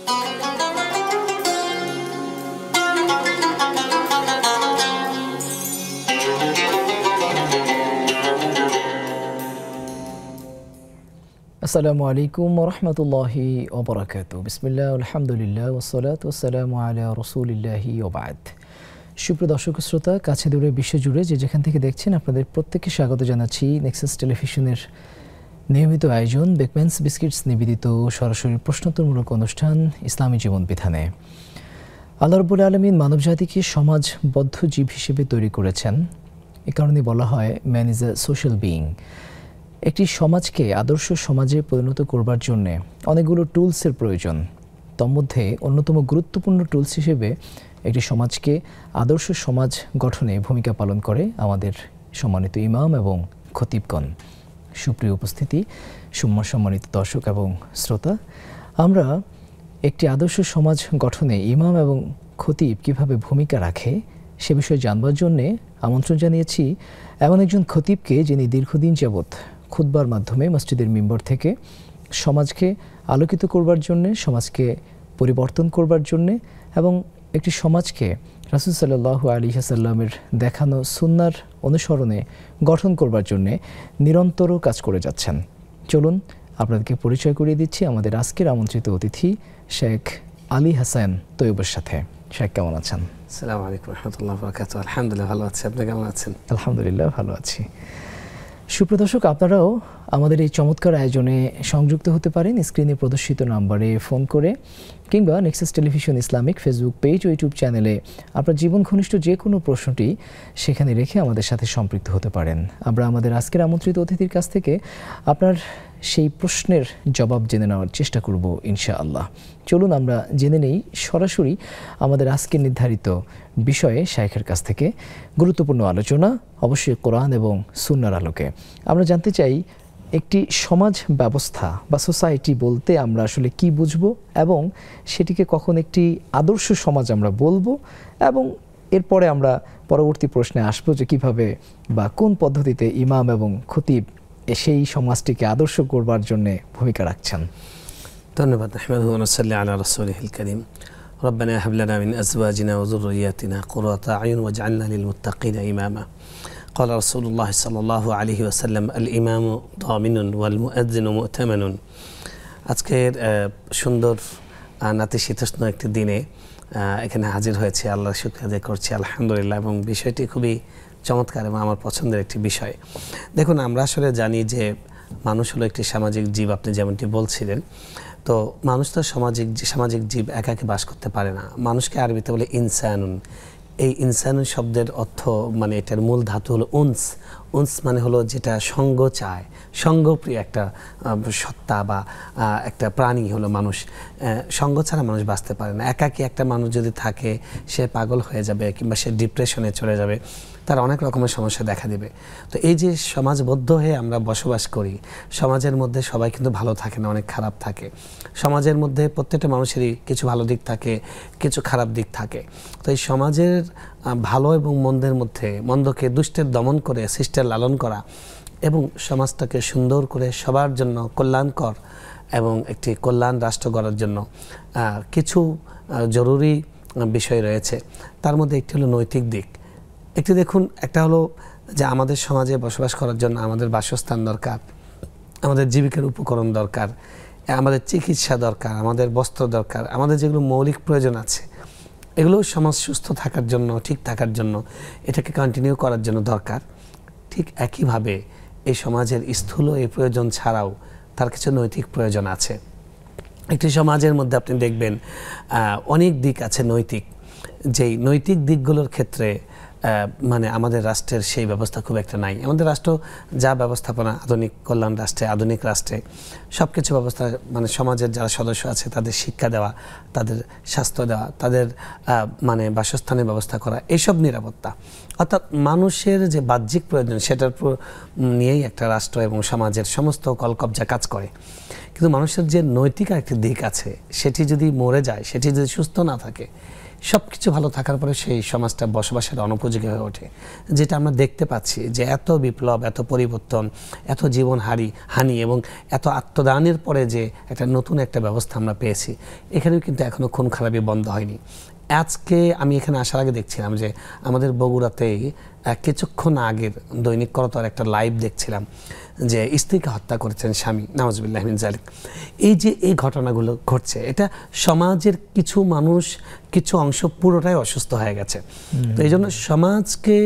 আসসালামু আলাইকুম ওয়া রাহমাতুল্লাহি ওয়া বারাকাতুহু। বিসমিল্লাহ, আলহামদুলিল্লাহ, ওয়াসসালাতু ওয়াসসালামু আলা রাসূলিল্লাহি ওয়া বা'দ। সুপ্রিয় দর্শক শ্রোতা, কাছে দূরে বিশ্বজুড়ে যে যেখান থেকে দেখছেন, আপনাদের প্রত্যেককে স্বাগত জানাচ্ছি নেক্সাস টেলিভিশনের নিয়মিত আয়োজন বেকম্যানস বিস্কিটস নিবেদিত সরাসরি প্রশ্নোত্তরমূলক অনুষ্ঠান ইসলামী জীবন বিধানে। আল্লাহ রাব্বুল আলামিন মানবজাতিকে সমাজবদ্ধ জীব হিসেবে তৈরি করেছেন। এ কারণে বলা হয় man is a social being. একটি সমাজকে আদর্শ সমাজে পরিণত করবার জন্যে অনেকগুলো টুলসের প্রয়োজন। তন্মধ্যে অন্যতম গুরুত্বপূর্ণ টুলস হিসেবে একটি সমাজকে আদর্শ সমাজ গঠনে ভূমিকা পালন করে আমাদের সম্মানিত ইমাম এবং খতিবগণ। সুপ্রিয় উপস্থিতি, সম্মানিত দর্শক এবং শ্রোতা, আমরা একটি আদর্শ সমাজ গঠনে ইমাম এবং খতিব কিভাবে ভূমিকা রাখে সে বিষয়ে জানবার জন্যে আমন্ত্রণ জানিয়েছি এমন একজন খতিবকে, যিনি দীর্ঘদিন যাবৎ খুতবার মাধ্যমে মসজিদের মিম্বর থেকে সমাজকে আলোকিত করবার জন্যে, সমাজকে পরিবর্তন করবার জন্যে এবং একটি সমাজকে রাসূল সাল্লাল্লাহু আলাইহি ওয়াসাল্লামের দেখানো সুন্নাহর অনুসরণে গঠন করবার জন্যে নিরন্তর কাজ করে যাচ্ছেন। চলুন আপনাদেরকে পরিচয় করিয়ে দিচ্ছি আমাদের আজকের আমন্ত্রিত অতিথি শেখ আলী হাসান তৈয়বের সাথে। শেখ, কেমন আছেন? আসসালামু আলাইকুম ওয়া রাহমাতুল্লাহি ওয়া বারাকাতুহু। আলহামদুলিল্লাহ, ভালো আছি। আপনি কেমন আছেন? আলহামদুলিল্লাহ, ভালো আছি। সুপ্রিয় দর্শক, আপনারাও আমাদের এই চমৎকার আয়োজনে সংযুক্ত হতে পারেন স্ক্রিনে প্রদর্শিত নাম্বারে ফোন করে, কিংবা Nexus Television Islamic Facebook page ও ইউটিউব চ্যানেলে আপনার জীবন ঘনিষ্ঠ যে কোনো প্রশ্নটি সেখানে রেখে আমাদের সাথে সম্পৃক্ত হতে পারেন। আমরা আমাদের আজকের আমন্ত্রিত অতিথির কাছ থেকে আপনার সেই প্রশ্নের জবাব জেনে নেওয়ার চেষ্টা করব ইনশাআল্লাহ। চলুন আমরা জেনে নেই সরাসরি আমাদের আজকের নির্ধারিত বিষয়ে শাইখের কাছ থেকে গুরুত্বপূর্ণ আলোচনা, অবশ্যই কোরআন এবং সুন্নাহর আলোকে। আমরা জানতে চাই একটি সমাজ ব্যবস্থা বা সোসাইটি বলতে আমরা আসলে কি বুঝব, এবং সেটিকে কখন একটি আদর্শ সমাজ আমরা বলবো, এবং এরপরে আমরা পরবর্তী প্রশ্নে আসবো যে কিভাবে বা কোন পদ্ধতিতে ইমাম এবং খতিব সেই সমাজটিকে আদর্শ করবার জন্য ভূমিকা রাখছেন। ধন্যবাদ। আহমাদুহু ওয়া নুসাল্লি আলা রাসূলিহিল কারীম। রব্বানা হাব লানা মিন আজওয়াজিনা ওয়া যুররিয়াতিনা কুররাতা আয়ুন ওয়াজআলনা লিল মুত্তাকিনা ইমামা। قال رسول الله صلى الله عليه وسلم الإمام ضامن والمؤذن مؤتمن। আজকের সুন্দর নাতিশীতোষ্ণ একটি দিনে এখানে হাজির হয়েছে, আল্লাহর শুকর আদায় করছি আলহামদুলিল্লাহ, এবং বিষয়টি খুবই চমৎকার এবং আমার পছন্দের একটি বিষয়। দেখুন, আমরা আসলে জানি যে মানুষ হলো একটি সামাজিক জীব, আপনি যেমনটি বলছিলেন। তো মানুষ তো সামাজিক জীব, একাকে বাস করতে পারে না। মানুষকে আরবিতে বলে ইনসানুন। এই ইনসানুন শব্দের অর্থ, মানে এটার মূল ধাতু হলো উনস। উনস মানে হলো যেটা সঙ্গ চায়, সঙ্গপ্রিয় একটা সত্তা বা একটা প্রাণী হলো মানুষ। সঙ্গ ছাড়া মানুষ বাঁচতে পারে না। একাকী একটা মানুষ যদি থাকে, সে পাগল হয়ে যাবে কিংবা সে ডিপ্রেশনে চলে যাবে, তার অনেক রকমের সমস্যা দেখা দেবে। তো এই যে সমাজবদ্ধ হয়ে আমরা বসবাস করি, সমাজের মধ্যে সবাই কিন্তু ভালো থাকে না, অনেক খারাপ থাকে। সমাজের মধ্যে প্রত্যেকটা মানুষেরই কিছু ভালো দিক থাকে, কিছু খারাপ দিক থাকে। তো এই সমাজের ভালো এবং মন্দের মধ্যে মন্দকে দুষ্টের দমন করে শিষ্টের লালন করা এবং সমাজটাকে সুন্দর করে সবার জন্য কল্যাণকর এবং একটি কল্যাণ রাষ্ট্র গড়ার জন্য কিছু জরুরি বিষয় রয়েছে। তার মধ্যে একটি হলো নৈতিক দিক। একটি দেখুন, একটা হলো যে আমাদের সমাজে বসবাস করার জন্য আমাদের বাসস্থান দরকার, আমাদের জীবিকার উপকরণ দরকার, আমাদের চিকিৎসা দরকার, আমাদের বস্ত্র দরকার, আমাদের যেগুলো মৌলিক প্রয়োজন আছে, এগুলো সমাজ সুস্থ থাকার জন্য, ঠিক থাকার জন্য, এটাকে কন্টিনিউ করার জন্য দরকার। ঠিক একইভাবে এই সমাজের স্থূল এই প্রয়োজন ছাড়াও তার কিছু নৈতিক প্রয়োজন আছে। একটি সমাজের মধ্যে আপনি দেখবেন অনেক দিক আছে নৈতিক, যেই নৈতিক দিকগুলোর ক্ষেত্রে মানে আমাদের রাষ্ট্রের সেই ব্যবস্থা খুব একটা নাই। আমাদের রাষ্ট্র যা ব্যবস্থাপনা, আধুনিক কল্যাণ রাষ্ট্রে, আধুনিক রাষ্ট্রে সব কিছু ব্যবস্থা, মানে সমাজের যারা সদস্য আছে তাদের শিক্ষা দেওয়া, তাদের স্বাস্থ্য দেওয়া, তাদের মানে বাসস্থানের ব্যবস্থা করা, এইসব নিরাপত্তা, অর্থাৎ মানুষের যে বাহ্যিক প্রয়োজন সেটার নিয়েই একটা রাষ্ট্র এবং সমাজের সমস্ত কলকবজা কাজ করে। কিন্তু মানুষের যে নৈতিক একটি দিক আছে, সেটি যদি মরে যায়, সেটি যদি সুস্থ না থাকে, সব কিছু ভালো থাকার পরে সেই সমাজটা বসবাসের অনুপযোগী হয়ে ওঠে। যেটা আমরা দেখতে পাচ্ছি যে এত বিপ্লব, এত পরিবর্তন, এত জীবন হানি এবং এত আত্মদানের পরে যে একটা নতুন একটা ব্যবস্থা আমরা পেয়েছি, এখানেও কিন্তু এখনও খুন খারাপি বন্ধ হয়নি। আজকে আমি এখানে আসার আগে দেখছিলাম যে আমাদের বগুড়াতেই কিছুক্ষণ আগের দৈনিক করতোয়ার একটা লাইভ দেখছিলাম যে স্ত্রীকে হত্যা করেছেন স্বামী, নাউজুবিল্লাহ মিন যালিক। এই যে এই ঘটনাগুলো ঘটছে, এটা সমাজের কিছু মানুষ, কিছু অংশ পুরোটাই অসুস্থ হয়ে গেছে। তো এই জন্য সমাজকে,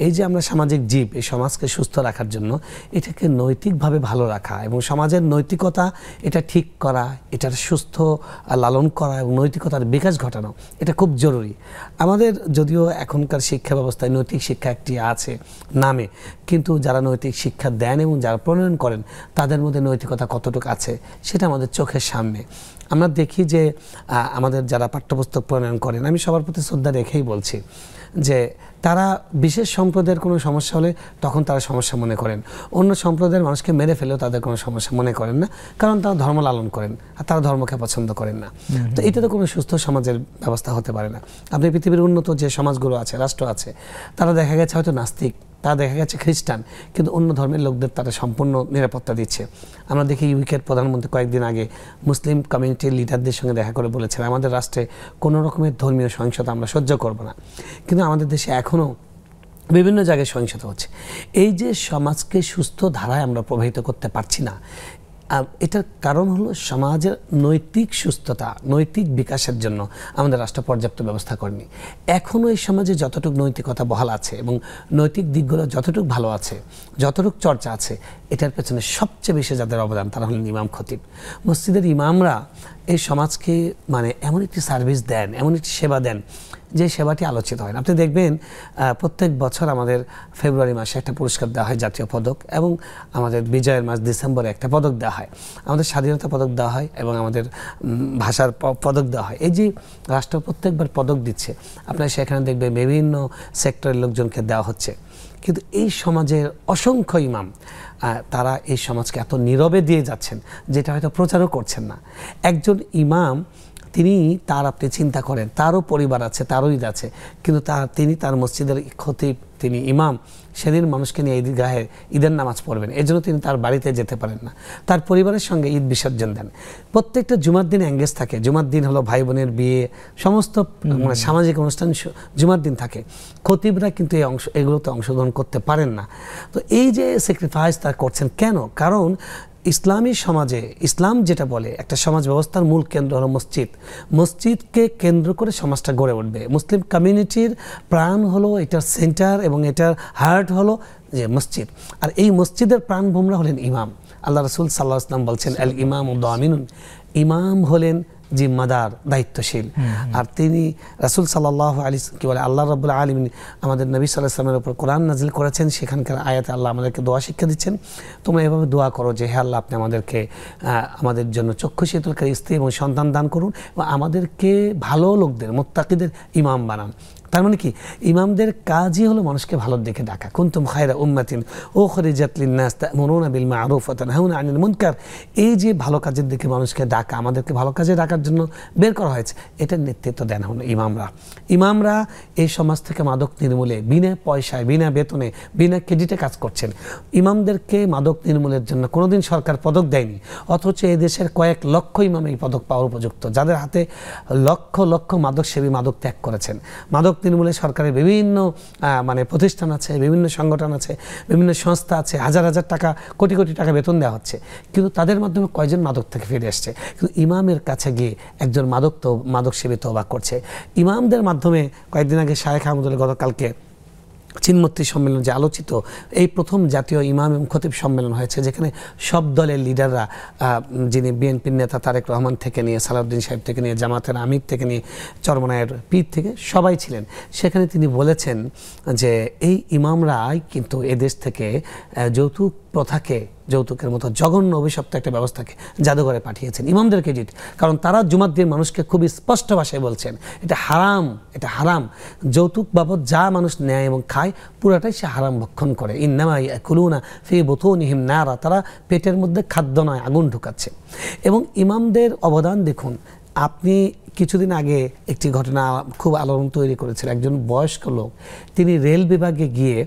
এই যে আমরা সামাজিক জীব, এই সমাজকে সুস্থ রাখার জন্য এটাকে নৈতিকভাবে ভালো রাখা এবং সমাজের নৈতিকতা এটা ঠিক করা, এটার সুস্থ লালন করা এবং নৈতিকতার বিকাশ ঘটানো, এটা খুব জরুরি। আমাদের যদিও এখনকার শিক্ষা ব্যবস্থায় নৈতিক শিক্ষা একটি আছে নামে, কিন্তু যারা নৈতিক শিক্ষা দেন এবং যারা প্রণয়ন করেন তাদের মধ্যে নৈতিকতা কতটুকু আছে সেটা আমাদের চোখের সামনে। আমরা দেখি যে আমাদের যারা পাঠ্যপুস্তক প্রণয়ন করেন, আমি সবার প্রতি শ্রদ্ধা রেখেই বলছি যে তারা বিশেষ সম্প্রদায়ের কোনো সমস্যা হলে তখন তারা সমস্যা মনে করেন, অন্য সম্প্রদায়ের মানুষকে মেরে ফেলেও তাদের কোনো সমস্যা মনে করেন না, কারণ তারা ধর্ম লালন করেন আর তারা ধর্মকে পছন্দ করেন না। তো এটা তো কোনো সুস্থ সমাজের ব্যবস্থা হতে পারে না। আপনি পৃথিবীর উন্নত যে সমাজগুলো আছে, রাষ্ট্র আছে, তারা দেখা গেছে হয়তো নাস্তিক, তা দেখা গেছে খ্রিস্টান, কিন্তু অন্য ধর্মের লোকদের তারা সম্পূর্ণ নিরাপত্তা দিচ্ছে। আমরা দেখি ইউকের প্রধানমন্ত্রী কয়েকদিন আগে মুসলিম কমিউনিটির লিডারদের সঙ্গে দেখা করে বলেছেন আমাদের রাষ্ট্রে কোনো রকমের ধর্মীয় সহিংসতা আমরা সহ্য করব না, কিন্তু আমাদের দেশে এখনও বিভিন্ন জায়গায় সহিংসতা হচ্ছে। এই যে সমাজকে সুস্থ ধারায় আমরা প্রবাহিত করতে পারছি না, এটার কারণ হলো সমাজের নৈতিক সুস্থতা, নৈতিক বিকাশের জন্য আমাদের রাষ্ট্র পর্যাপ্ত ব্যবস্থা করেনি। এখনও এই সমাজে যতটুকু নৈতিকতা বহাল আছে এবং নৈতিক দিকগুলো যতটুকু ভালো আছে, যতটুকু চর্চা আছে, এটার পেছনে সবচেয়ে বেশি যাদের অবদান তারা হলেন ইমাম খতিব। মসজিদের ইমামরা এই সমাজকে মানে এমন একটি সার্ভিস দেন, এমন একটি সেবা দেন যে সেবাটি আলোচিত হয় না। আপনি দেখবেন প্রত্যেক বছর আমাদের ফেব্রুয়ারি মাসে একটা পুরস্কার দেওয়া হয়, জাতীয় পদক, এবং আমাদের বিজয়ের মাস ডিসেম্বরে একটা পদক দেওয়া হয়, আমাদের স্বাধীনতা পদক দেওয়া হয় এবং আমাদের ভাষার পদক দেওয়া হয়। এই যে রাষ্ট্র প্রত্যেকবার পদক দিচ্ছে, আপনারা সেখানে দেখবেন বিভিন্ন সেক্টরের লোকজনকে দেওয়া হচ্ছে, কিন্তু এই সমাজের অসংখ্য ইমাম তারা এই সমাজকে এত নীরবে দিয়ে যাচ্ছেন যেটা হয়তো প্রচারও করছেন না। একজন ইমাম তিনি আপনি চিন্তা করেন, তারও পরিবার আছে, তারও ঈদ আছে, কিন্তু তিনি তার মসজিদের খতিব, তিনি ইমাম, সেদিন মানুষকে নিয়ে ঈদগাহে ঈদের নামাজ পড়বেন, এজন্য তিনি তার বাড়িতে যেতে পারেন না, তার পরিবারের সঙ্গে ঈদ বিসর্জন দেন। প্রত্যেকটা জুমার দিন এঙ্গেজ থাকে, জুমার দিন হলো ভাই বোনের বিয়ে, সমস্ত মানে সামাজিক অনুষ্ঠান জুমার দিন থাকে। খতিবরা কিন্তু এগুলোতে অংশগ্রহণ করতে পারেন না। তো এই যে স্যাক্রিফাইস তারা করছেন কেন? কারণ ইসলামী সমাজে, ইসলাম যেটা বলে একটা সমাজ ব্যবস্থার মূল কেন্দ্র হলো মসজিদ। মসজিদকে কেন্দ্র করে সমাজটা গড়ে উঠবে। মুসলিম কমিউনিটির প্রাণ হলো এটার সেন্টার এবং এটার হার্ট হলো যে মসজিদ, আর এই মসজিদের প্রাণভূমরা হলেন ইমাম। আল্লাহ রাসূল সাল্লাল্লাহু আলাইহি ওয়াসাল্লাম বলছেন আল ইমামু দামিনুন, ইমাম হলেন জিম্মাদার, দায়িত্বশীল। আর তিনি রাসূল সাল্লাল্লাহু আলাইহি কি বলে আল্লাহ রাব্বুল আলামিন আমাদের নবী সাল্লাল্লাহু আলাইহি ওয়াসাল্লামের উপর কোরআন নাজিল করেছেন, সেখানকার আয়াতে আল্লাহ আমাদেরকে দোয়া শিক্ষা দিচ্ছেন, তোমরা এভাবে দোয়া করো যে হে আল্লাহ আপনি আমাদেরকে আমাদের জন্য চক্ষু শীতলকারী স্ত্রী এবং সন্তান দান করুন এবং আমাদেরকে ভালো লোকদের, মুত্তাকিদের ইমাম বানান। তার মানে কি, ইমামদের কাজই হলো মানুষকে ভালোর দিকে ডাকা। কুনতুম খায়রা উম্মাতিন উখরিজাত লিন-নাস তা'মুরুনা বিল মা'রুফ ওয়া তানহাউনা আনিল মুনকার, এই যে ভালো কাজের দিকে মানুষকে ডাকা, আমাদেরকে ভালো কাজে ডাকার জন্য বের করা হয়েছে, এটার নেতৃত্ব দেন হলো ইমামরা। ইমামরা এই সমাজ থেকে মাদক নির্মূলে বিনা পয়সায়, বিনা বেতনে, বিনা ক্রেডিটে কাজ করছেন। ইমামদেরকে মাদক নির্মূলের জন্য কোনোদিন সরকার পদক দেয়নি, অথচ এই দেশের কয়েক লক্ষ ইমাম এই পদক পাওয়ার উপযুক্ত, যাদের হাতে লক্ষ লক্ষ মাদক সেবী মাদক ত্যাগ করেছেন। মাদক নির্মূলে সরকারের বিভিন্ন মানে প্রতিষ্ঠান আছে, বিভিন্ন সংগঠন আছে, বিভিন্ন সংস্থা আছে, হাজার হাজার টাকা, কোটি কোটি টাকা বেতন দেওয়া হচ্ছে, কিন্তু তাদের মাধ্যমে কয়জন মাদক থেকে ফিরে আসছে? কিন্তু ইমামের কাছে গিয়ে একজন মাদক সেবী তওবা করছে। ইমামদের মাধ্যমে কয়েকদিন আগে শায়েখ আহমদুল্লাহ গতকালকে চিনমূর্তি সম্মেলন যে আলোচিত, এই প্রথম জাতীয় ইমাম এবং খতিব সম্মেলন হয়েছে, যেখানে সব দলের লিডাররা, যিনি বিএনপির নেতা তারেক রহমান থেকে নিয়ে, সালাউদ্দিন সাহেব থেকে নিয়ে, জামাতের আমির থেকে নিয়ে, চরমনায়ের পীর থেকে সবাই ছিলেন। সেখানে তিনি বলেছেন যে এই ইমামরাই কিন্তু এদেশ থেকে যৌতুক প্রথাকে, যৌতুকের মতো জঘন্য অভিশপ্ত একটা ব্যবস্থাকে জাদুঘরে পাঠিয়েছেন। ইমামদের ক্রেডিট, কারণ তারা জুমার দিন মানুষকে খুবই স্পষ্ট ভাষায় বলছেন এটা হারাম, এটা হারাম। যৌতুক বাবদ যা মানুষ নেয় এবং খায় পুরাটাই সে হারাম ভক্ষণ করে। ইন্নামা ইয়াকুলুনা ফি বুতুনিহিম নারা, তারা পেটের মধ্যে খাদ্য নয় আগুন ঢুকাচ্ছে। এবং ইমামদের অবদান দেখুন, আপনি কিছুদিন আগে একটি ঘটনা খুব আলোড়ন তৈরি করেছিল। একজন বয়স্ক লোক, তিনি রেল বিভাগে গিয়ে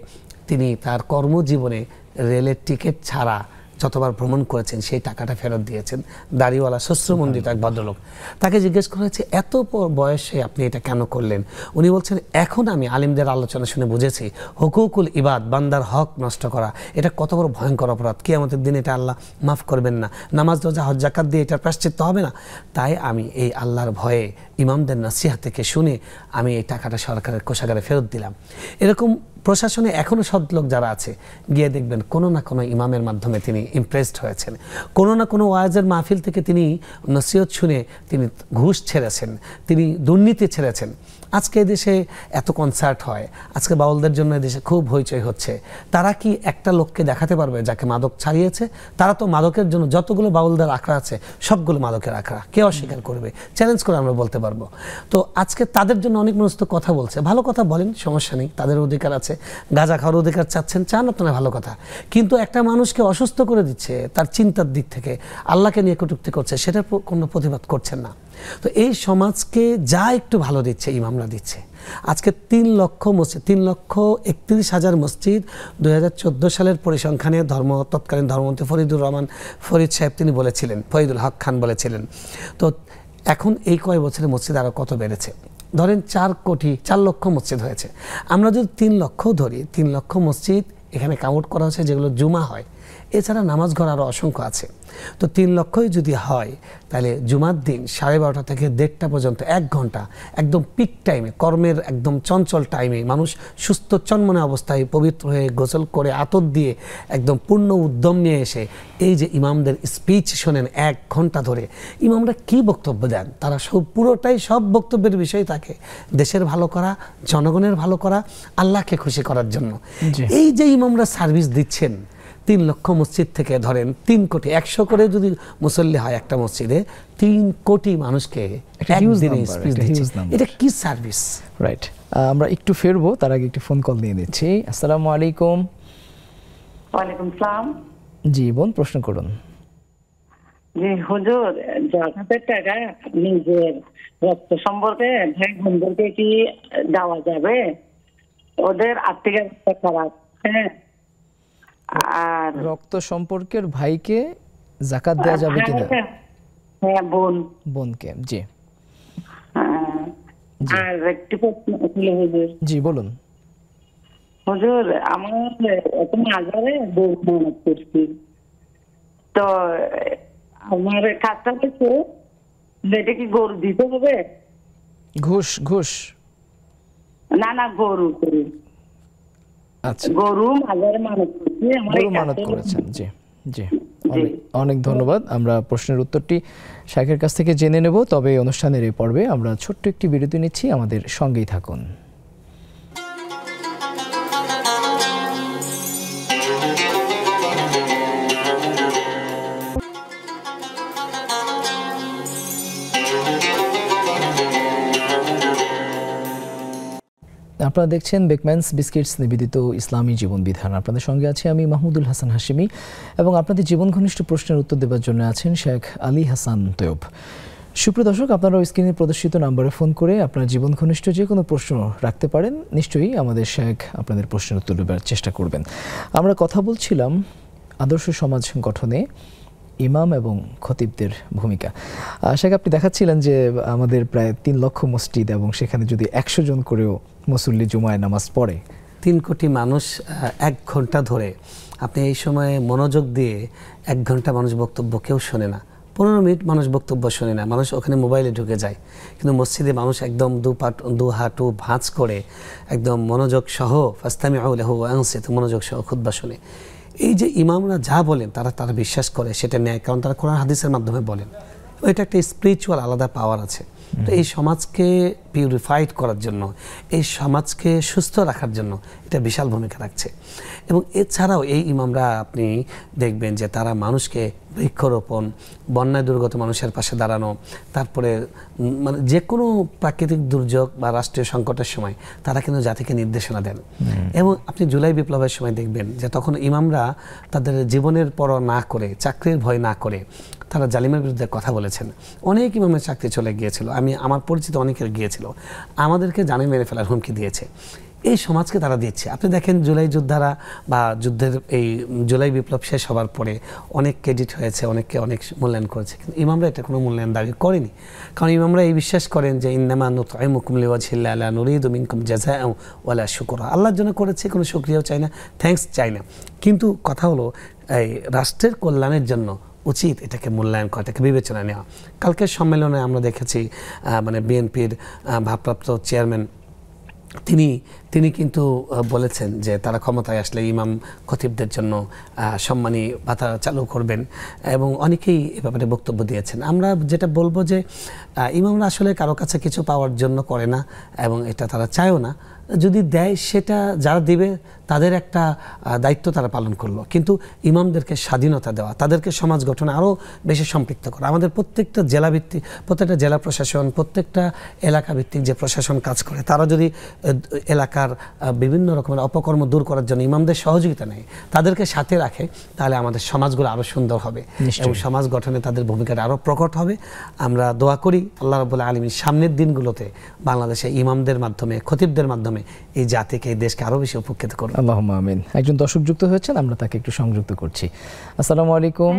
তিনি তার কর্মজীবনে রেলের টিকিট ছাড়া যতবার ভ্রমণ করেছেন সেই টাকাটা ফেরত দিয়েছেন। দাড়িওয়ালা শ্বশ্রমণ্ডিত এক ভদ্রলোক। তাকে জিজ্ঞেস করা হয়েছে, এত বয়সে আপনি এটা কেন করলেন? উনি বলছেন, এখন আমি আলিমদের আলোচনা শুনে বুঝেছি হুকুকুল ইবাদ, বান্দার হক নষ্ট করা, এটা কত বড় ভয়ঙ্কর অপরাধ। কিয়ামতের দিন এটা আল্লাহ মাফ করবেন না। নামাজ রোজা হজ যাকাত দিয়ে এটার প্রায়শ্চিত্ত হবে না। তাই আমি এই আল্লাহর ভয়ে ইমামদের নসিহত থেকে শুনে আমি এই টাকাটা সরকারের কোষাগারে ফেরত দিলাম। এরকম প্রশাসনে এখনও সৎ লোক যারা আছে, গিয়ে দেখবেন কোনো না কোনো ইমামের মাধ্যমে তিনি ইমপ্রেসড হয়েছেন, কোনো না কোনো ওয়াজের মাহফিল থেকে তিনি নসিহত শুনে তিনি ঘুষ ছেড়েছেন, তিনি দুর্নীতি ছেড়েছেন। আজকে দেশে এত কনসার্ট হয়, আজকে বাউলদের জন্য দেশে খুব হইচই হচ্ছে। তারা কি একটা লোককে দেখাতে পারবে যাকে মাদক ছাড়িয়েছে? তারা তো মাদকের জন্য যতগুলো বাউলদের আখড়া আছে সবগুলো মাদকের আখড়া, কে অস্বীকার করবে? চ্যালেঞ্জ করে আমরা বলতে পারবো। তো আজকে তাদের জন্য অনেক মানুষ তো কথা বলছে, ভালো কথা বলেন, সমস্যা নেই, তাদের অধিকার আছে। গাঁজা খাওয়ার অধিকার চাচ্ছেন, চান, আপনারা ভালো কথা। কিন্তু একটা মানুষকে অসুস্থ করে দিচ্ছে তার চিন্তার দিক থেকে, আল্লাহকে নিয়ে কটূক্তি করছে, সেটার কোনো প্রতিবাদ করছেন না। তো এই সমাজকে যা একটু ভালো দিচ্ছে ইমামরা দিচ্ছে। আজকে 3 লক্ষ মসজিদ, 3,31,000 মসজিদ 2014 সালের পরিসংখ্যানে তৎকালীন ধর্মমন্ত্রী ফরিদুল সাহেব তিনি বলেছিলেন, ফরিদুল হক খান বলেছিলেন। তো এখন এই কয় বছরে মসজিদ আরও কত বেড়েছে? ধরেন 4 লক্ষ মসজিদ হয়েছে। আমরা যদি 3 লক্ষ ধরি, 3 লক্ষ মসজিদ এখানে কাউন্ট করা হচ্ছে যেগুলো জুমা হয়, এছাড়া নামাজ ঘর আরও অসংখ্য আছে। তো 3 লক্ষই যদি হয়, তাহলে জুমার দিন 12:30 থেকে 1:30 পর্যন্ত 1 ঘন্টা একদম পিক টাইমে, কর্মের একদম চঞ্চল টাইমে, মানুষ সুস্থ চনমনে অবস্থায় পবিত্র হয়ে গোসল করে আতর দিয়ে একদম পূর্ণ উদ্যম নিয়ে এসে এই যে ইমামদের স্পিচ শোনেন 1 ঘন্টা ধরে, ইমামরা কি বক্তব্য দেন? তারা পুরোটাই সব বক্তব্যের বিষয় থাকে দেশের ভালো করা, জনগণের ভালো করা, আল্লাহকে খুশি করার জন্য। এই যে ইমামরা সার্ভিস দিচ্ছেন 3 লক্ষ মসজিদ থেকে, ধরেন 3 কোটি, 100 করে যদি মুসল্লি হয় একটা মসজিদে, 3 কোটি মানুষকে একদিনে স্পিচ দিচ্ছে, এটা কি সার্ভিস? রাইট, আমরা একটু ফেরবো, তার আগে একটু ফোন কল নিয়ে নিচ্ছি। আসসালামু আলাইকুম। ওয়ালাইকুম সালাম। জি বোন, প্রশ্ন করুন। জি হুজুর, জাকাতের টাকা নিজের রক্ত সম্পর্কে ভাই বোনদেরকে কি দেওয়া যাবে? ওদের আর্থিক অবস্থা খারাপ। হ্যাঁ, আর রক্ত সম্পর্কের ভাইকে যাকাত দেওয়া যাবে কিনা? হ্যাঁ, বোনকে। জি, আর একটি প্রশ্ন ছিল হুজুর। জি বলুন। হুজুর, আমার এখন আজারে বউ মানত করছি, তো আমার কাজটা হচ্ছে এটা কি গরু দিতে হবে? ঘুষ? না, গরু। আচ্ছা, গরু মাজারে মানত করছি, গরু মানত করেছেন। জি জি, অনেক ধন্যবাদ। আমরা প্রশ্নের উত্তরটি শাইখের কাছ থেকে জেনে নেব, তবে অনুষ্ঠানের এই পর্বে আমরা ছোট্ট একটি বিরতি নিচ্ছি, আমাদের সঙ্গেই থাকুন। আপনারা দেখছেন বেকম্যানস বিস্কিটস নিবেদিত ইসলামী জীবন বিধান। আপনাদের সঙ্গে আছি আমি মাহমুদুল হাসান হাশিমি, এবং আপনাদের জীবন ঘনিষ্ঠ প্রশ্নের উত্তর দেওয়ার জন্য আছেন শেখ আলী হাসান তৈয়ব। সুপ্রিয় দর্শক, আপনারা স্ক্রিনে প্রদর্শিত নাম্বারে ফোন করে আপনার জীবন ঘনিষ্ঠ যে কোনো প্রশ্ন রাখতে পারেন। নিশ্চয়ই আমাদের শেখ আপনাদের প্রশ্নের উত্তর দেওয়ার চেষ্টা করবেন। আমরা কথা বলছিলাম আদর্শ সমাজ গঠনে ইমাম এবং খতিবদের ভূমিকা। শেখ, আপনি দেখাচ্ছিলেন যে আমাদের প্রায় 3 লক্ষ মসজিদ, এবং সেখানে যদি 100 জন করেও মুসল্লি জুমায় নামাজ পড়ে, 3 কোটি মানুষ 1 ঘন্টা ধরে, আপনি এই সময়ে মনোযোগ দিয়ে 1 ঘন্টা মানুষ বক্তব্য কেউ শোনে না, 15 মিনিট মানুষ বক্তব্য শোনে না, মানুষ ওখানে মোবাইলে ঢুকে যায়। কিন্তু মসজিদে মানুষ একদম দু হাঁটু ভাঁজ করে একদম মনোযোগ সহ ফাস্তামিউ লাহু ওয়া আনসিতু, মনোযোগ সহ খুতবা শুনে। এই যে ইমামরা যা বলেন তারা বিশ্বাস করে সেটা ন্যায়, কারণ তারা কোরআন হাদিসের মাধ্যমে বলেন। এটা একটা স্পিরিচুয়াল আলাদা পাওয়ার আছে। তো এই সমাজকে পিউরিফাইড করার জন্য, এই সমাজকে সুস্থ রাখার জন্য এটা বিশাল ভূমিকা রাখছে। এবং এছাড়াও এই ইমামরা আপনি দেখবেন যে তারা মানুষকে বৃক্ষরোপণ, বন্যায় দুর্গত মানুষের পাশে দাঁড়ানো, তারপরে মানে যে কোনো প্রাকৃতিক দুর্যোগ বা রাষ্ট্রীয় সংকটের সময় তারা কিন্তু জাতিকে নির্দেশনা দেন। এবং আপনি জুলাই বিপ্লবের সময় দেখবেন যে তখন ইমামরা তাদের জীবনের পরোয়া না করে, চাকরির ভয় না করে, তারা জালিমের বিরুদ্ধে কথা বলেছেন। অনেক ইমামের চাকরি চলে গিয়েছিল, আমার পরিচিত অনেকের গিয়েছিল, আমাদেরকে জানে মেরে ফেলার হুমকি দিয়েছে। এই সমাজকে তারা দিচ্ছে। আপনি দেখেন জুলাই যোদ্ধারা বা যুদ্ধের এই জুলাই বিপ্লব শেষ হওয়ার পরে অনেক ক্রেডিট হয়েছে, অনেককে অনেক মূল্যায়ন করেছে, কিন্তু ইমামরা এটা কোনো মূল্যায়ন দাবি করেনি। কারণ ইমামরা এই বিশ্বাস করেন যে ইন্নামা নুতঈমুকুম লিওয়াজহিল্লাহি লা নুরিদু মিনকুম জাযাআন ওয়ালা শুকরা, আল্লাহর জন্য করেছে, কোনো শুকরিয়াও চাই না, থ্যাঙ্কস চাই না। কিন্তু কথা হলো এই রাষ্ট্রের কল্যাণের জন্য উচিত এটাকে মূল্যায়ন করা, এটাকে বিবেচনায় নেওয়া। কালকের সম্মেলনে আমরা দেখেছি মানে বিএনপির ভারপ্রাপ্ত চেয়ারম্যান তিনি কিন্তু বলেছেন যে তারা ক্ষমতায় আসলে ইমাম খতিবদের জন্য সম্মানী ভাতা চালু করবেন, এবং অনেকেই এ ব্যাপারে বক্তব্য দিয়েছেন। আমরা যেটা বলবো যে ইমামরা আসলে কারো কাছে কিছু পাওয়ার জন্য করে না, এবং এটা তারা চায়ও না। যদি দেয় সেটা যারা দিবে তাদের একটা দায়িত্ব তারা পালন করলো, কিন্তু ইমামদেরকে স্বাধীনতা দেওয়া, তাদেরকে সমাজ গঠনে আরও বেশি সম্পৃক্ত করা। আমাদের প্রত্যেকটা জেলাভিত্তিক, প্রত্যেকটা জেলা প্রশাসন, প্রত্যেকটা এলাকা ভিত্তিক যে প্রশাসন কাজ করে, তারা যদি এলাকার বিভিন্ন রকমের অপকর্ম দূর করার জন্য ইমামদের সহযোগিতা নেয়, তাদেরকে সাথে রাখে, তাহলে আমাদের সমাজগুলো আরও সুন্দর হবে এবং সমাজ গঠনে তাদের ভূমিকাটা আরও প্রকট হবে। আমরা দোয়া করি আল্লাহ রাব্বুল আলামিন সামনের দিনগুলোতে বাংলাদেশে ইমামদের মাধ্যমে, খতিবদের মাধ্যমে এই জাতিকে, এই দেশকে আরও বেশি উপকৃত করবে। আল্লাহুম্মা আমিন। একজন দর্শক যুক্ত হয়েছেন, আমরা তাকে একটু সংযুক্ত করছি। আসসালামু আলাইকুম।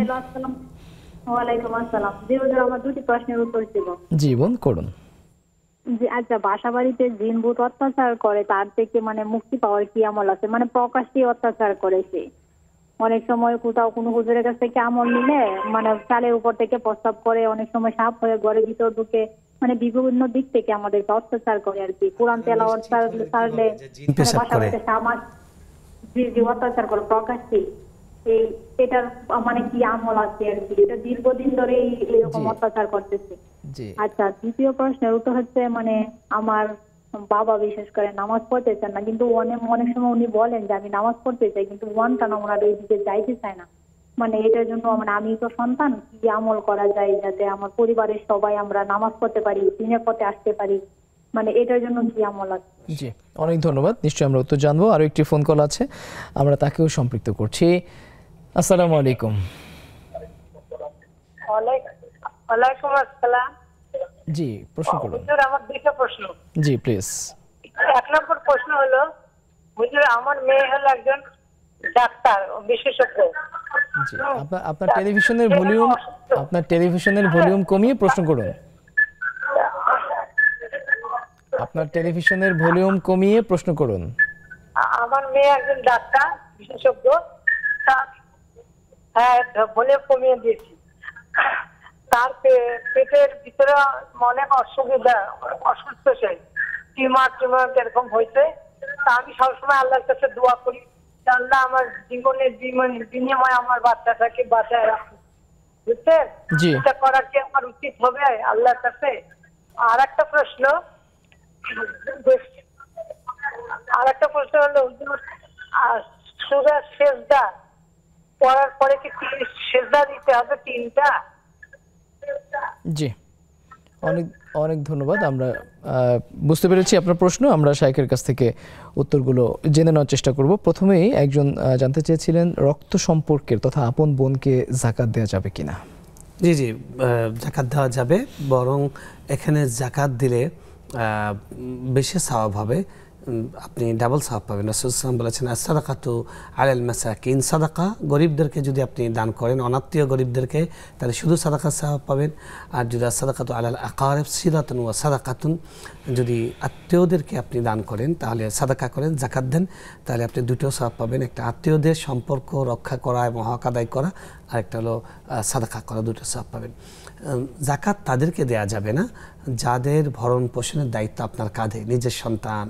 ওয়ালাইকুম আসসালাম। জি হুজুর, আমার দুটি প্রশ্নের উত্তর ছিল। জি বোন করুন। জি আচ্ছা, বাসাবাড়িতে জিন ভূত অত্যাচার করে, তার থেকে মানে মুক্তি পাওয়ার কি আমল আছে? মানে প্রকাশ্যে অত্যাচার করে সে, অনেক সময় কোথাও কোনো হুজুরের কাছ থেকে আমল নিলে মানে চালের উপর থেকে প্রস্তাব করে, অনেক সময় সাপ হয়ে ঘরের ভিতর ঢুকে, মানে বিভিন্ন দিক থেকে আমাদেরকে অত্যাচার করে আর কি। কোরআন তেলাওয়াত ছাড়লে বাসাবাড়িতে সামাজ জি অত্যাচার করে প্রকাশ্যে। এটার মানে কি আমল আছে আর কি? এটা দীর্ঘদিন ধরে এরকম অত্যাচার করতেছে। আচ্ছা, দ্বিতীয় প্রশ্নের উত্তর হচ্ছে মানে আমার বাবা বিশেষ করে নামাজ পড়তে চান না, কিন্তু অনেক সময় উনি বলেন যে আমি নামাজ পড়তে চাই, কিন্তু মনটা না ওনার ওই দিকে যাইতে চায় না। মানে এটার জন্য মানে আমি তো সন্তান, কি আমল করা যায় যাতে আমার পরিবারের সবাই আমরা নামাজ পড়তে পারি, দিনের পথে আসতে পারি, মানে এটার জন্য কি আমল আছে? জি অনেক ধন্যবাদ, নিশ্চয়ই আমরা উত্তর জানবো। আরো একটি ফোন কল আছে, আমরা তাকেও সম্পৃক্ত করছি। আসসালামু আলাইকুম। ওয়ালাইকুম আসসালাম। জি প্রশ্ন করুন। হুজুর আমার দুটো প্রশ্ন। জি প্লিজ। এক নম্বর প্রশ্ন হলো, হুজুর আমার মেয়ে হলো একজন ডাক্তার বিশেষজ্ঞ। জি আপনার টেলিভিশনের ভলিউম কমিয়ে প্রশ্ন করুন। আপনার টেলিভিশনের ভলিউম কমিয়ে প্রশ্ন করুন। আমার মেয়ে একজন ডাক্তার বিশেষজ্ঞ, হ্যাঁ ভলিউম কমিয়ে দিয়েছি। তার পেটের ভিতরে অনেক অসুবিধা, অসুস্থ, সে টিউমার এরকম হয়েছে। তা আমি সবসময় আল্লাহর কাছে দোয়া করি, আল্লাহ আমার জীবনের বিনিময়ে আমার বাচ্চাটাকে বাঁচায় রাখুন, বুঝছেন? এটা করা কি আমার উচিত হবে আল্লাহর কাছে? আর একটা প্রশ্ন হলো, সূরা সেজদা পড়ার পরে কি সেজদা দিতে হবে 3টা? জি অনেক অনেক ধন্যবাদ। আমরা বুঝতে পেরেছি আপনার প্রশ্ন, আমরা শাইখের কাছ থেকে উত্তরগুলো জেনে নেওয়ার চেষ্টা করব। প্রথমেই একজন জানতে চেয়েছিলেন রক্ত সম্পর্কের তথা আপন বোনকে যাকাত দেওয়া যাবে কিনা। জি জি যাকাত দেওয়া যাবে, বরং এখানে যাকাত দিলে বেশি সওয়াব হবে, আপনি ডাবল সওয়াব পাবেন। রাসূল সাল্লাল্লাহু আলাইহি ওয়াসাল্লাম বলেছেন as-সাদাকাতু আলাল মাসাকিন, সাদাকা গরিবদেরকে যদি আপনি দান করেন, অনাত্মীয় গরিবদেরকে, তাহলে শুধু সাদাকার সওয়াব পাবেন। আর যদি as-সাদাকাতু আলাল আকারিব সিলাতুন ওয়া সাদাকাতুন, যদি আত্মীয়দেরকে আপনি দান করেন, তাহলে সাদাকা করেন, যাকাত দেন, তাহলে আপনি দুটো সওয়াব পাবেন। একটা আত্মীয়দের সম্পর্ক রক্ষা করা এবং হক আদায় করা, আর একটা হলো সাদাকা করা, দুটো সওয়াব পাবেন। যাকাত তাদেরকে দেয়া যাবে না যাদের ভরণ পোষণের দায়িত্ব আপনার কাঁধে, নিজের সন্তান,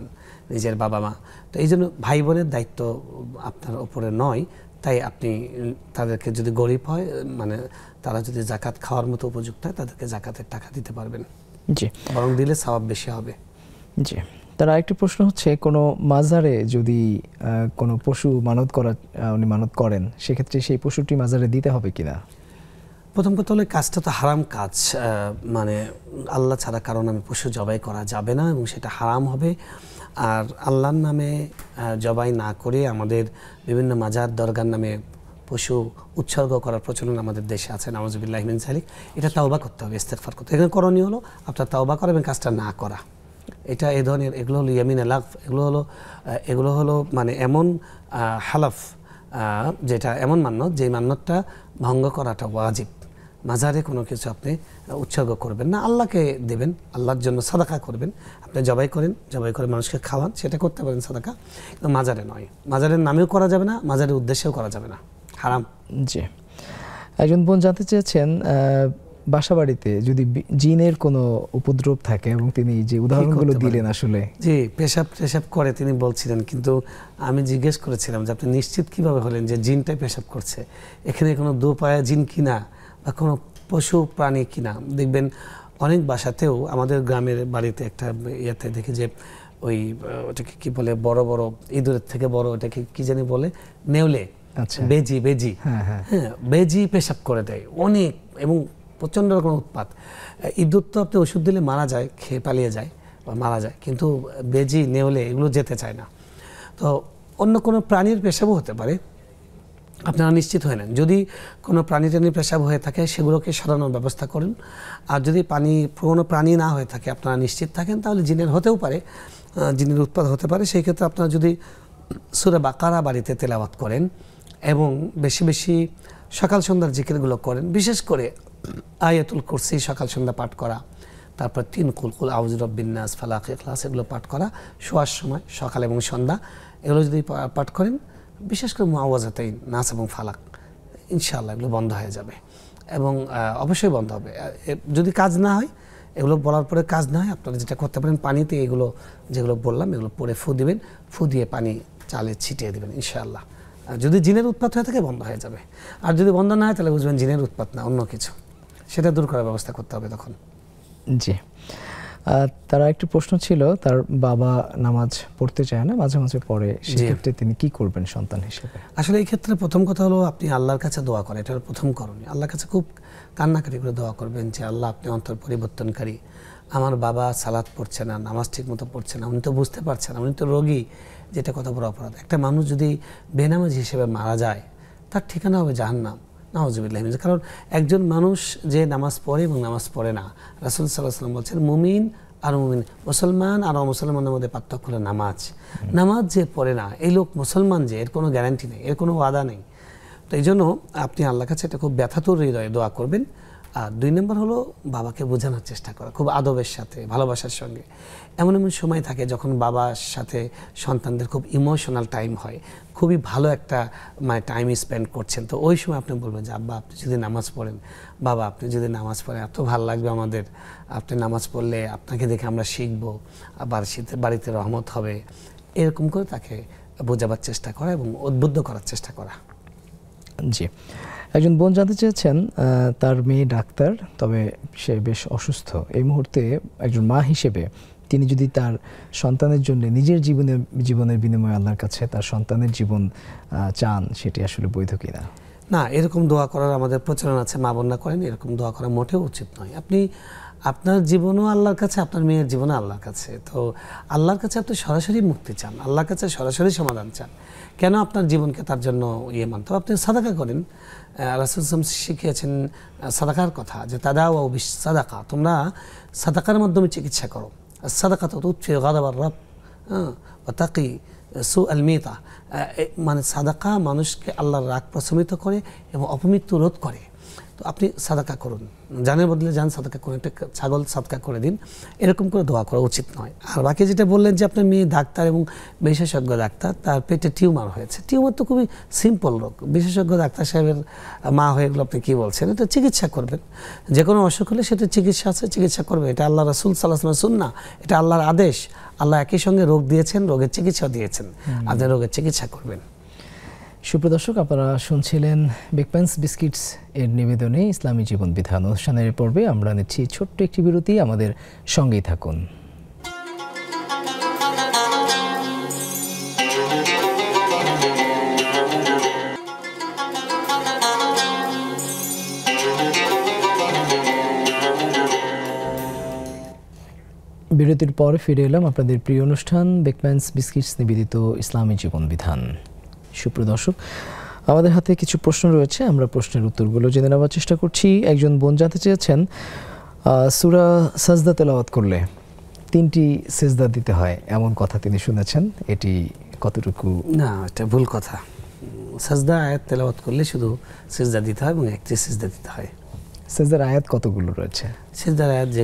নিজের বাবা মা। তো এই জন্য ভাই বোনের দায়িত্ব আপনার ওপরে নয়, তাই আপনি তাদেরকে যদি গরিব হয়, মানে তারা যদি যাকাত খাওয়ার মতো উপযুক্ত হয়, তাদেরকে যাকাতের টাকা দিতে পারবেন। জি বরং দিলে সওয়াব বেশি হবে। জি তার আরেকটি প্রশ্ন হচ্ছে, কোনো মাজারে যদি কোনো পশু মানত করা উনি মানত করেন, সেক্ষেত্রে সেই পশুটি মাজারে দিতে হবে কিনা? প্রথম কথা হলো কাজটা তো হারাম কাজ, মানে আল্লাহ ছাড়া কারো নামে পশু জবাই করা যাবে না এবং সেটা হারাম হবে। আর আল্লাহর নামে জবাই না করে আমাদের বিভিন্ন মাজার দরগার নামে পশু উৎসর্গ করার প্রচলন আমাদের দেশে আছে, নাউযুবিল্লাহি মিন যালিক। এটা তাওবা করতে হবে, ইস্তেগফার করতে হবে। এখানে করণীয় হলো আপনার তাওবা করা এবং কাজটা না করা। এটা এই ধরনের এগুলো হলো ইয়ামিনে লাগফ, এগুলো হলো মানে এমন হালাফ, যেটা এমন মান্যত যে মান্যতটা ভঙ্গ করাটা ওয়াজিব। মাজারে কোনো কিছু আপনি উৎসর্গ করবেন না, আল্লাহকে দেবেন, আল্লাহর জন্য সাদাকা করবেন। আপনি জবাই করে মানুষকে খাওয়ান, সেটা করতে পারেন সাদাকা, কিন্তু মাজারে নয়। মাজারের নামেও করা যাবে না, মাজারের উদ্দেশ্যেও করা যাবে না, হারাম। জি, একজন বোন জানতে চেয়েছেন বাসাবাড়িতে যদি জিনের কোনো উপদ্রব থাকে, এবং তিনি যে উদাহরণগুলো দিলেন আসলে জি পেশাব করে তিনি বলছিলেন, কিন্তু আমি জিজ্ঞেস করেছিলাম যে আপনি নিশ্চিত কিভাবে হলেন যে জিনটাই পেশাব করছে? এখানে কোনো দোপায়া জিন কিনা বা কোনো পশু প্রাণী কিনা। দেখবেন অনেক বাসাতেও, আমাদের গ্রামের বাড়িতে একটা ইয়েতে দেখি যে ওই ওটাকে কি বলে, বড় বড় ইঁদুরের থেকে বড়, ওটাকে কি জানি বলে, নেউলে, বেজি, হ্যাঁ বেজি পেশাব করে দেয় অনেক, এবং প্রচণ্ড রকম উৎপাত। ইঁদুর তো আপনি ওষুধ দিলে মারা যায়, খেয়ে পালিয়ে যায় বা মারা যায়, কিন্তু বেজি, নেউলে এগুলো যেতে চায় না। তো অন্য কোনো প্রাণীর পেশাবও হতে পারে, আপনারা নিশ্চিত হয়ে নেন। যদি কোনো প্রাণী পেশাব হয়ে থাকে সেগুলোকে সরানোর ব্যবস্থা করুন। আর যদি কোনো প্রাণী না হয়ে থাকে, আপনারা নিশ্চিত থাকেন, তাহলে জিনের হতেও পারে, জিনের উৎপাদ হতে পারে। সেই ক্ষেত্রে আপনারা যদি সূরা বাকারা বাড়িতে তেলাওয়াত করেন এবং বেশি বেশি সকাল সন্ধ্যার জিকিরগুলো করেন, বিশেষ করে আয়াতুল কুরসি সকাল সন্ধ্যা পাঠ করা, তারপর 3 কুল আউযু বিরাব্বিন নাস, ফালাক, ইখলাস এগুলো পাঠ করা শোয়ার সময় সকাল এবং সন্ধ্যা, এগুলো যদি পাঠ করেন, বিশেষ করে মুআওয়াযাতাইন নাস এবং ফালাক, ইনশাআল্লাহ এগুলো বন্ধ হয়ে যাবে, এবং অবশ্যই বন্ধ হবে। যদি কাজ না হয়, এগুলো বলার পরে কাজ না হয়, আপনারা যেটা করতে পারেন, পানিতে এগুলো যেগুলো বললাম এগুলো পরে ফু দিবেন, ফু দিয়ে পানি চালে ছিটিয়ে দেবেন, ইনশাআল্লাহ যদি জিনের উৎপাত হয়ে থাকে বন্ধ হয়ে যাবে। আর যদি বন্ধ না হয়, তাহলে বুঝবেন জিনের উৎপাত না, অন্য কিছু, সেটা দূর করার ব্যবস্থা করতে হবে তখন। জি, তারা একটু প্রশ্ন ছিল, তার বাবা নামাজ পড়তে চায় না, মাঝে মাঝে পড়ে, সেক্ষেত্রে তিনি কি করবেন সন্তান হিসেবে? আসলে এই ক্ষেত্রে প্রথম কথা হলো আপনি আল্লাহর কাছে দোয়া করেন, এটা প্রথম করণীয়। আল্লাহর কাছে খুব কান্নাকাটি করে দোয়া করবেন যে আল্লাহ, আপনি অন্তর পরিবর্তনকারী। আমার বাবা সালাত পড়ছে না, নামাজ ঠিক মতো পড়ছে না, উনি তো বুঝতে পারছেন না, উনি তো রোগী, যেটা কত বড় অপরাধ। একটা মানুষ যদি বেনামাজি হিসেবে মারা যায়, তার ঠিকানা হবে জাহান্নাম, নাউযুবিল্লাহি মিন। কারণ একজন মানুষ যে নামাজ পড়ে এবং নামাজ পড়ে না, রাসূল সাল্লাল্লাহু আলাইহি ওয়াসাল্লাম বলছেন, মুমিন আর মুমিন, মুসলমান আর অমুসলমানের মধ্যে পার্থক্য হলো নামাজ। নামাজ যে পড়ে না, এই লোক মুসলমান যে, এর কোনো গ্যারান্টি নেই, এর কোনো ওয়াদা নেই। তো এই জন্য আপনি আল্লাহর কাছে এটা খুব ব্যথাতুর হৃদয়ে দোয়া করবেন। আর 2 নম্বর হলো বাবাকে বোঝানোর চেষ্টা করা, খুব আদবের সাথে, ভালোবাসার সঙ্গে। এমন এমন সময় থাকে যখন বাবার সাথে সন্তানদের খুব ইমোশনাল টাইম হয়, খুবই ভালো একটা মানে টাইম স্পেন্ড করছেন, তো ওই সময় আপনি বলবেন যে আব্বা, আপনি যদি নামাজ পড়েন, বাবা আপনি যদি নামাজ পড়েন, এত ভালো লাগবে আমাদের, আপনি নামাজ পড়লে আপনাকে দেখে আমরা শিখবো, আবার বাড়িতে রহমত হবে, এরকম করে তাকে বোঝাবার চেষ্টা করা এবং উদ্বুদ্ধ করার চেষ্টা করা। জি, একজন বোন জানতে চেয়েছেন, তার মেয়ে ডাক্তার, তবে সে বেশ অসুস্থ। এই মুহূর্তে একজন মা হিসেবে তিনি যদি তার সন্তানের জন্য নিজের জীবনের বিনিময়ে আল্লাহর কাছে তার সন্তানের জীবন চান, সেটি আসলে বৈধ কিনা? না, এরকম দোয়া করার আমাদের প্রচলন আছে, মা বোনরা করেন, এরকম দোয়া করা মোটেও উচিত নয়। আপনি আপনার জীবনও আল্লাহর কাছে, আপনার মেয়ের জীবনও আল্লাহর কাছে। তো আল্লাহর কাছে আপনি সরাসরি মুক্তি চান, আল্লাহর কাছে সরাসরি সমাধান চান, কেন আপনার জীবনকে তার জন্য মানতে হবে? আপনি সাদাকা করেন, রাসূল শিখিয়েছেন সাদাকার কথা, যে তাদাও বিস সাদাকা, তোমরা সাদাকার মাধ্যমে চিকিৎসা করো। সাদাকা তো তুতফি গাদাবার রব ওয়া তাকি সু আল মিতা, মানে সাদাকা মানুষকে আল্লাহর রাগ প্রশমিত করে এবং অপমৃত্যু রোধ করে। তো আপনি সাদাকা করুন, জানের বদলে জান সাদাকা করুন, একটা ছাগল সাদকা করে দিন, এরকম করে দোয়া করা উচিত নয়। আর বাকি যেটা বললেন যে আপনার মেয়ে ডাক্তার এবং বিশেষজ্ঞ ডাক্তার, তার পেটে টিউমার হয়েছে, টিউমার তো খুবই সিম্পল রোগ, বিশেষজ্ঞ ডাক্তার সাহেবের মা হয়ে গেলো, আপনি কী বলছেন? এটা চিকিৎসা করবেন, যে কোনো অসুখ হলে সেটা চিকিৎসা আছে, চিকিৎসা করবে, এটা আল্লাহ রাসূল সাল্লাল্লাহু আলাইহি ওয়াসাল্লামের সুন্নাহ, এটা আল্লাহর আদেশ। আল্লাহ একই সঙ্গে রোগ দিয়েছেন, রোগের চিকিৎসা দিয়েছেন, আপনি রোগের চিকিৎসা করবেন। সুপ্রদর্শক, আপনারা শুনছিলেন বিগপ্যান্স বিস্কিটস এর নিবেদনে ইসলামী জীবন বিধান অনুষ্ঠানের পর্বে আমরা নিচ্ছি ছোট্ট একটি বিরতি, আমাদের সঙ্গেই থাকুন। বিরতির পর ফিরে এলাম আপনাদের প্রিয় অনুষ্ঠান বিগপ্যান্স বিস্কিটস নিবেদিত ইসলামী জীবন বিধান। সুপ্রিয় দর্শক, আমাদের হাতে কিছু প্রশ্ন রয়েছে, আমরা প্রশ্নের উত্তরগুলো জেনে নেওয়ার চেষ্টা করছি। একজন বোন জানতে চেয়েছেন সূরা সাজদা তেলাওয়াত করলে 3টি সিজদা দিতে হয় এমন কথা তিনি শুনেছেন, এটি কতটুকু? না, এটা ভুল কথা। সাজদা আয়াত তেলাওয়াত করলে শুধু সিজদা দিতে হয় এবং একটি সিজদা দিতে হয়। সিজদার আয়াত কতগুলো রয়েছে? সিজদার আয়াত যে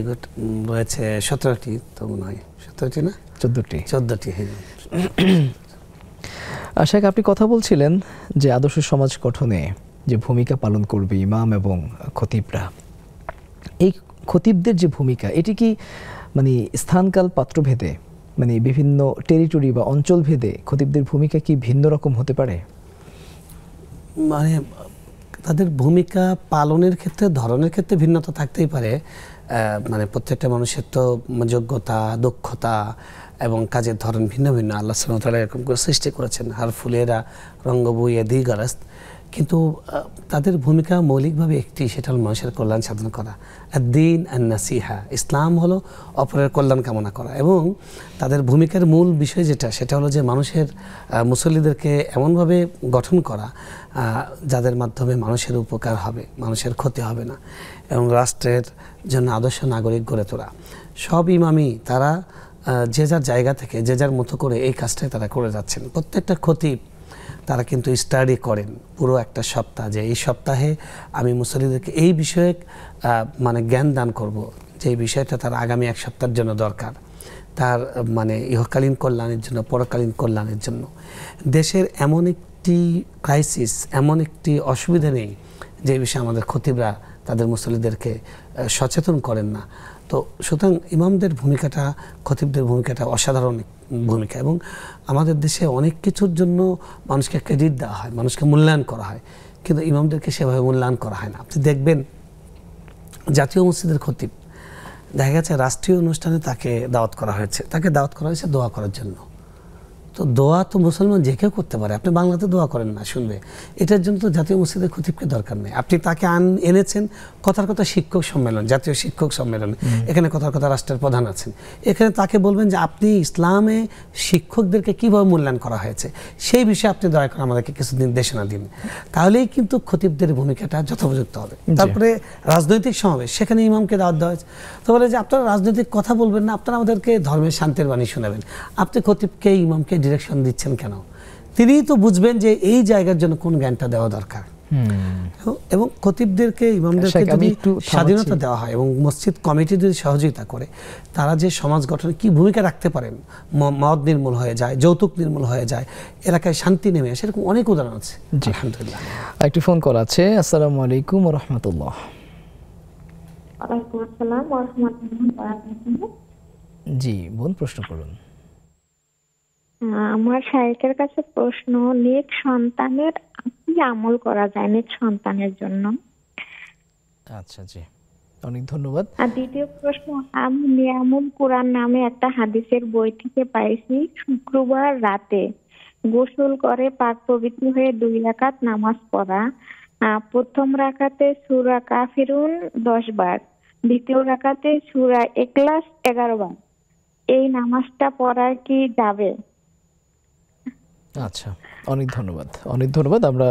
রয়েছে 17টি, তো মনে হয় 17টি না 14টি। আশাক, আপনি কথা বলছিলেন যে আদর্শ সমাজ গঠনে যে ভূমিকা পালন করবে ইমাম এবং খতিবরা, এই খতিবদের যে ভূমিকা, এটি কি মানে স্থানকাল পাত্রভেদে, মানে বিভিন্ন টেরিটরি বা অঞ্চল ভেদে খতিবদের ভূমিকা কি ভিন্ন রকম হতে পারে? মানে তাদের ভূমিকা পালনের ক্ষেত্রে, ধরনের ক্ষেত্রে ভিন্নতা থাকতেই পারে। মানে প্রত্যেকটা মানুষের তো যোগ্যতা, দক্ষতা এবং কাজের ধরন ভিন্ন ভিন্ন। আল্লাহ সুবহানাহু ওয়া তাআলা এরকম করে সৃষ্টি করেছেন, হার ফুলেরা রঙ্গ বইয়ে দিগারাস্ত। কিন্তু তাদের ভূমিকা মৌলিকভাবে একটি, সেটা হল মানুষের কল্যাণ সাধন করা। আদ-দীন আন-নাসিহা, ইসলাম হলো অপরের কল্যাণ কামনা করা। এবং তাদের ভূমিকার মূল বিষয় যেটা, সেটা হলো যে মানুষের, মুসল্লিদেরকে এমনভাবে গঠন করা যাদের মাধ্যমে মানুষের উপকার হবে, মানুষের ক্ষতি হবে না, এবং রাষ্ট্রের জন্য আদর্শ নাগরিক গড়ে তোলা। সব ইমামই তারা যে যার জায়গা থেকে যে যার মতো করে এই কাজটাই তারা করে যাচ্ছেন। প্রত্যেকটা খতিব তারা কিন্তু স্টাডি করেন পুরো একটা সপ্তাহ, যে এই সপ্তাহে আমি মুসল্লিদেরকে এই বিষয়ে মানে জ্ঞান দান করব, যে বিষয়টা তার আগামী এক সপ্তাহের জন্য দরকার, তার মানে ইহকালীন কল্যাণের জন্য, পরকালীন কল্যাণের জন্য। দেশের এমন একটি ক্রাইসিস, এমন একটি অসুবিধা নেই যে বিষয়ে আমাদের খতিবরা তাদের মুসল্লিদেরকে সচেতন করেন না। তো সুতরাং ইমামদের ভূমিকাটা, খতিবদের ভূমিকাটা অসাধারণ ভূমিকা। এবং আমাদের দেশে অনেক কিছুর জন্য মানুষকে ক্রেডিট দেওয়া হয়, মানুষকে মূল্যায়ন করা হয়, কিন্তু ইমামদেরকে সেভাবে মূল্যায়ন করা হয় না। আপনি দেখবেন জাতীয় মসজিদের খতিব, দেখা গেছে রাষ্ট্রীয় অনুষ্ঠানে তাকে দাওয়াত করা হয়েছে, দোয়া করার জন্য। তো দোয়া তো মুসলমান যে কেউ করতে পারে, আপনি বাংলাতে দোয়া করেন না, শুনবে। এটার জন্য তো জাতীয় মসজিদের খতিবকে দরকার নেই। আপনি তাকে এনেছেন কথার কথা শিক্ষক সম্মেলন, জাতীয় শিক্ষক সম্মেলন, এখানে কথার কথা রাষ্ট্রের প্রধান আছেন, এখানে তাকে বলবেন যে আপনি ইসলামে শিক্ষকদেরকে কীভাবে মূল্যায়ন করা হয়েছে সেই বিষয়ে আপনি দয়া করে আমাদেরকে কিছু নির্দেশনা দিন। তাহলেই কিন্তু খতিবদের ভূমিকাটা যথোপযুক্ত হবে। তারপরে রাজনৈতিক সমাবেশ, সেখানে ইমামকে দাওয়াত দেওয়া হয়েছে, তো বলে যে আপনারা রাজনৈতিক কথা বলবেন না, আপনারা আমাদেরকে ধর্মের শান্তির বাণী শোনাবেন। আপনি খতিবকে, ইমামকে ডিরেকশন দিচ্ছেন কেন? তিনিই তো বুঝবেন যে এই জায়গার জন্য কোন জ্ঞানটা দেওয়া দরকার। এবং খতিবদেরকে, ইমামদেরকে যদি স্বাধীনতা দেওয়া হয় এবং মসজিদ কমিটি যদি সহযোগিতা করে, তারা যে সমাজ গঠনে কি ভূমিকা রাখতে পারেন, মদ নির্মূল হয়ে যায়, যৌতুক নির্মূল হয়ে যায়, এলাকায় শান্তি নেমে আসে, এরকম অনেক উদাহরণ আছে। আলহামদুলিল্লাহ। একটি ফোন কল আছে। আসসালামু আলাইকুম ওয়া রাহমাতুল্লাহ। ওয়ালাইকুম আসসালাম ওয়া রাহমাতুল্লাহ। জি বোন, প্রশ্ন করুন। আমার শায়েখের কাছে প্রশ্ন, নেক সন্তানের কি আমল করা যায় নেক সন্তানের জন্য? আচ্ছা, জি, অনেক ধন্যবাদ। আর দ্বিতীয় প্রশ্ন, আমি নিয়ামুল কোরআন নামে একটা হাদিসের বই থেকে পাইছি, শুক্রবার রাতে গোসল করে পাক পবিত্র হয়ে 2 রাকাত নামাজ পড়া। প্রথম রাকাতে সূরা কাফিরুন 10 বার, দ্বিতীয় রাকাতে সূরা ইখলাস 11 বার। এই নামাজটা পড়া কি যাবে? আচ্ছা, অনেক ধন্যবাদ। আমরা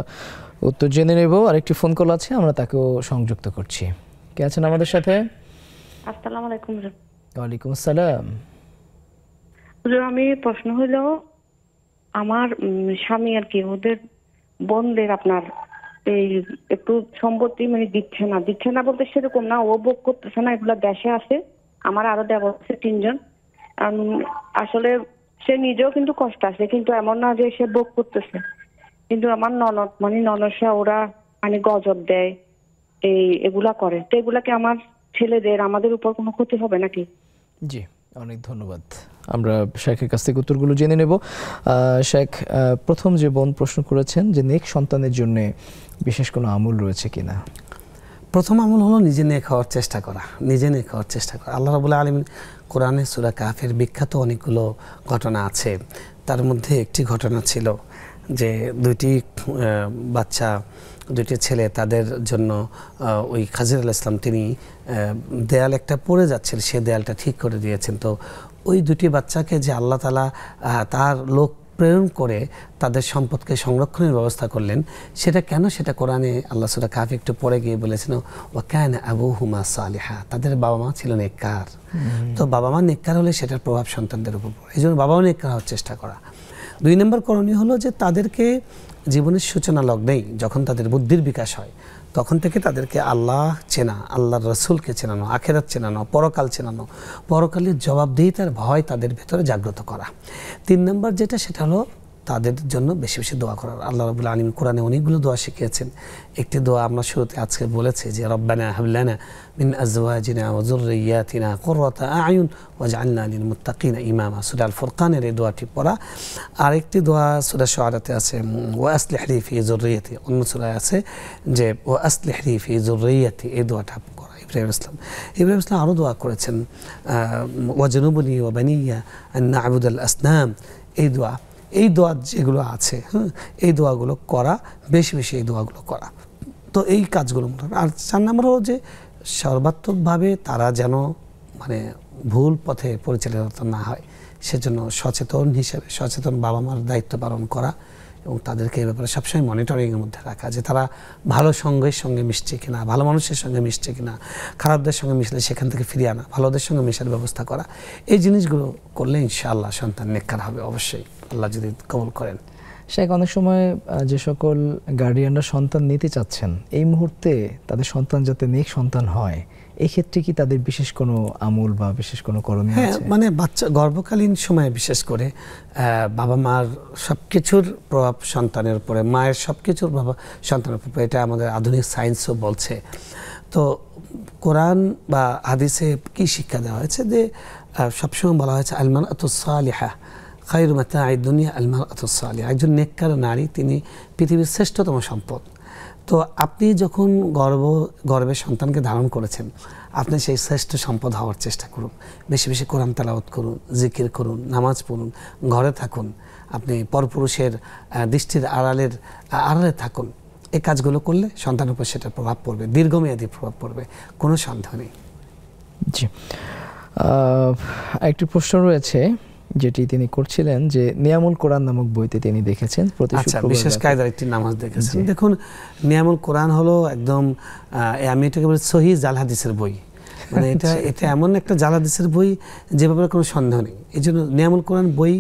উত্তর জেনে নেব। আরেকটি ফোন কল আছে, আমরা তাকেও সংযুক্ত করছি। কে আছেন আমাদের সাথে? আসসালামু আলাইকুম। ওয়ালাইকুম আসসালাম। আমি প্রশ্ন হইল, আমার স্বামী আর কি, ওদের বোনদের আপনার এই একটু সম্পত্তি মানে দিচ্ছে না বলতে সেরকম না, ও ভোগ করতেছে না, এগুলা দেশে আছে। আমার আরো দেবর আছে 3 জন। আসলে সে নিজেও কিন্তু কষ্ট আছে, কিন্তু এমন না যে সে ভোগ করতেছে। কিন্তু আমার ননদরা ওরা মানে গজব দেয়, এগুলা করে। তো এগুলা কি আমার ছেলেদের, আমাদের উপর কোনো ক্ষতি হবে নাকি? জি, অনেক ধন্যবাদ। আমরা শেখের কাছ থেকে উত্তরগুলো জেনে নেব। শেখ, প্রথম যে বোন প্রশ্ন করেছেন যে নেক সন্তানের জন্য বিশেষ কোনো আমল রয়েছে কিনা। প্রথম আমল হলো নিজে নেক হওয়ার চেষ্টা করা। আল্লাহ রাব্বুল আলামিন কোরআনে সূরা কাফের বিখ্যাত অনেকগুলো ঘটনা আছে, তার মধ্যে একটি ঘটনা ছিল যে 2টি ছেলে, তাদের জন্য ওই খাজির আলাইহিস সালাম তিনি দেয়াল একটা পড়ে যাচ্ছিল, সে দেয়ালটা ঠিক করে দিয়েছেন। তো ওই 2টি বাচ্চাকে যে আল্লাহ তাআলা তার লোক প্রেরণ করে তাদের সম্পদকে সংরক্ষণের ব্যবস্থা করলেন। সেটা কেন, সেটা কোরআনে আল্লাহ সূরা কাহফ একটু পরে গিয়ে বলেছেন ওয়া কানা আবুহুমা সালিহা, তাদের বাবা মা ছিল নেককার। তো বাবা মা নেককার হলে সেটার প্রভাব সন্তানদের উপর পড়ে, এই জন্য বাবা মা নেককার হওয়ার চেষ্টা করা। 2 নম্বর করণীয় হলো যে তাদেরকে জীবনের সূচনা লগ্নেই যখন তাদের বুদ্ধির বিকাশ হয় তখন থেকে তাদেরকে আল্লাহ চেনা, আল্লাহর রসুলকে চেনানো, আখেরাত চেনানো, পরকাল চেনানো, পরকালের জবাবদিহিতার ভয় তাদের ভেতরে জাগ্রত করা। 3 নম্বর যেটা, সেটা হলো তাদের জন্য বেশি বেশি দোয়া করা। আল্লাহ রাব্বুল আলামিন কোরআনে অনেকগুলো দোয়া শিখিয়েছেন। একটি দোয়া আমরা শুরুতে আজকে বলেছি যে রব্বানা হাব লানা মিন আজওয়াজিনা ওয়া যুররিয়াতিনা কুররাতা আ'য়ুন ওয়াজআলনা লিল মুত্তাকিনা ইমামা, সূরা আল ফুরকানের এই দোয়াটি পড়া। আরেকটি দোয়া সূরা শুআরাতে আছে ওয়া আসলিহ লি ফি যুররিয়াতি, অন্য সূরায় আছে যে ওয়া আসলিহ লি ফি যুররিয়াতি, এই দোয়াটা করা। ইব্রাহিম ইসলাম আরও দোয়া করেছেন ওয়া জানুবনি ওয়া বানিয়া আন না'বুদাল আসনাম, এই দোয়া যেগুলো আছে, এই দোয়াগুলো করা, বেশি বেশি এই দোয়াগুলো করা। তো এই কাজগুলো। আর 4 নম্বর হলো যে সর্বাত্মকভাবে তারা যেন মানে ভুল পথে পরিচালিত না হয়, সেজন্য সচেতন বাবা মার দায়িত্ব পালন করা এবং তাদেরকে এই ব্যাপারে সবসময় মনিটরিংয়ের মধ্যে রাখা, যে তারা ভালো সঙ্গের সঙ্গে মিশছে কিনা, ভালো মানুষের সঙ্গে মিশছে কিনা, খারাপদের সঙ্গে মিশলে সেখান থেকে ফিরিয়ে আনা, ভালোদের সঙ্গে মেশার ব্যবস্থা করা। এই জিনিসগুলো করলে ইনশাআল্লাহ সন্তান নেককার হবে অবশ্যই, আল্লাহ যদি কবুল করেন। শেখ, অনেক সময় যে সকল গার্ডিয়ানরা সন্তান নিতে চাচ্ছেন এই মুহূর্তে তাদের সন্তান যাতে নেক সন্তান হয়, এই ক্ষেত্রে কি তাদের বিশেষ কোনো আমল বা বিশেষ কোনো করণীয় আছে? মানে বাচ্চা গর্ভকালীন সময়ে বিশেষ করে বাবা মার সবকিছুর প্রভাব সন্তানের উপরে, মায়ের সবকিছুর প্রভাব সন্তানের উপরে, এটা আমাদের আধুনিক সায়েন্সও বলছে। তো কোরআন বা হাদিসে কি শিক্ষা দেওয়া হয়েছে যে সবসময় বলা হয়েছে আল মারআতুস সালিহা খায়রু মাতাঈদ দুনিয়া আল মারআতুস সালিহা, একজন নেককার নারী তিনি পৃথিবীর শ্রেষ্ঠতম সম্পদ। তো আপনি যখন গর্ভে সন্তানকে ধারণ করেছেন, আপনি সেই শ্রেষ্ঠ সম্পদ হওয়ার চেষ্টা করুন। বেশি বেশি কোরআন তেলাওয়াত করুন, জিকির করুন, নামাজ পড়ুন, ঘরে থাকুন, আপনি পরপুরুষের দৃষ্টির আড়ালে থাকুন। এই কাজগুলো করলে সন্তানের উপর সেটার প্রভাব পড়বে, দীর্ঘমেয়াদী প্রভাব পড়বে, কোনো সন্দেহ নেই। জি, একটি প্রশ্ন রয়েছে যেটি তিনি করছিলেন যে নিয়ামুল কোরআন নামক বইতে তিনি দেখেছেন প্রতি শুক্রবার বিশেষ কায়দার একটি নামাজ দেখেছেন। দেখুন, নিয়ামুল কোরআন হলো একদম আমি এটাকে বলি সহিহ জাল হাদিসের বই। মানে এটা এমন একটা জাল হাদিসের বই যে ব্যাপারে কোনো সন্দেহ নেই। এই জন্য নিয়ামুল কোরআন বই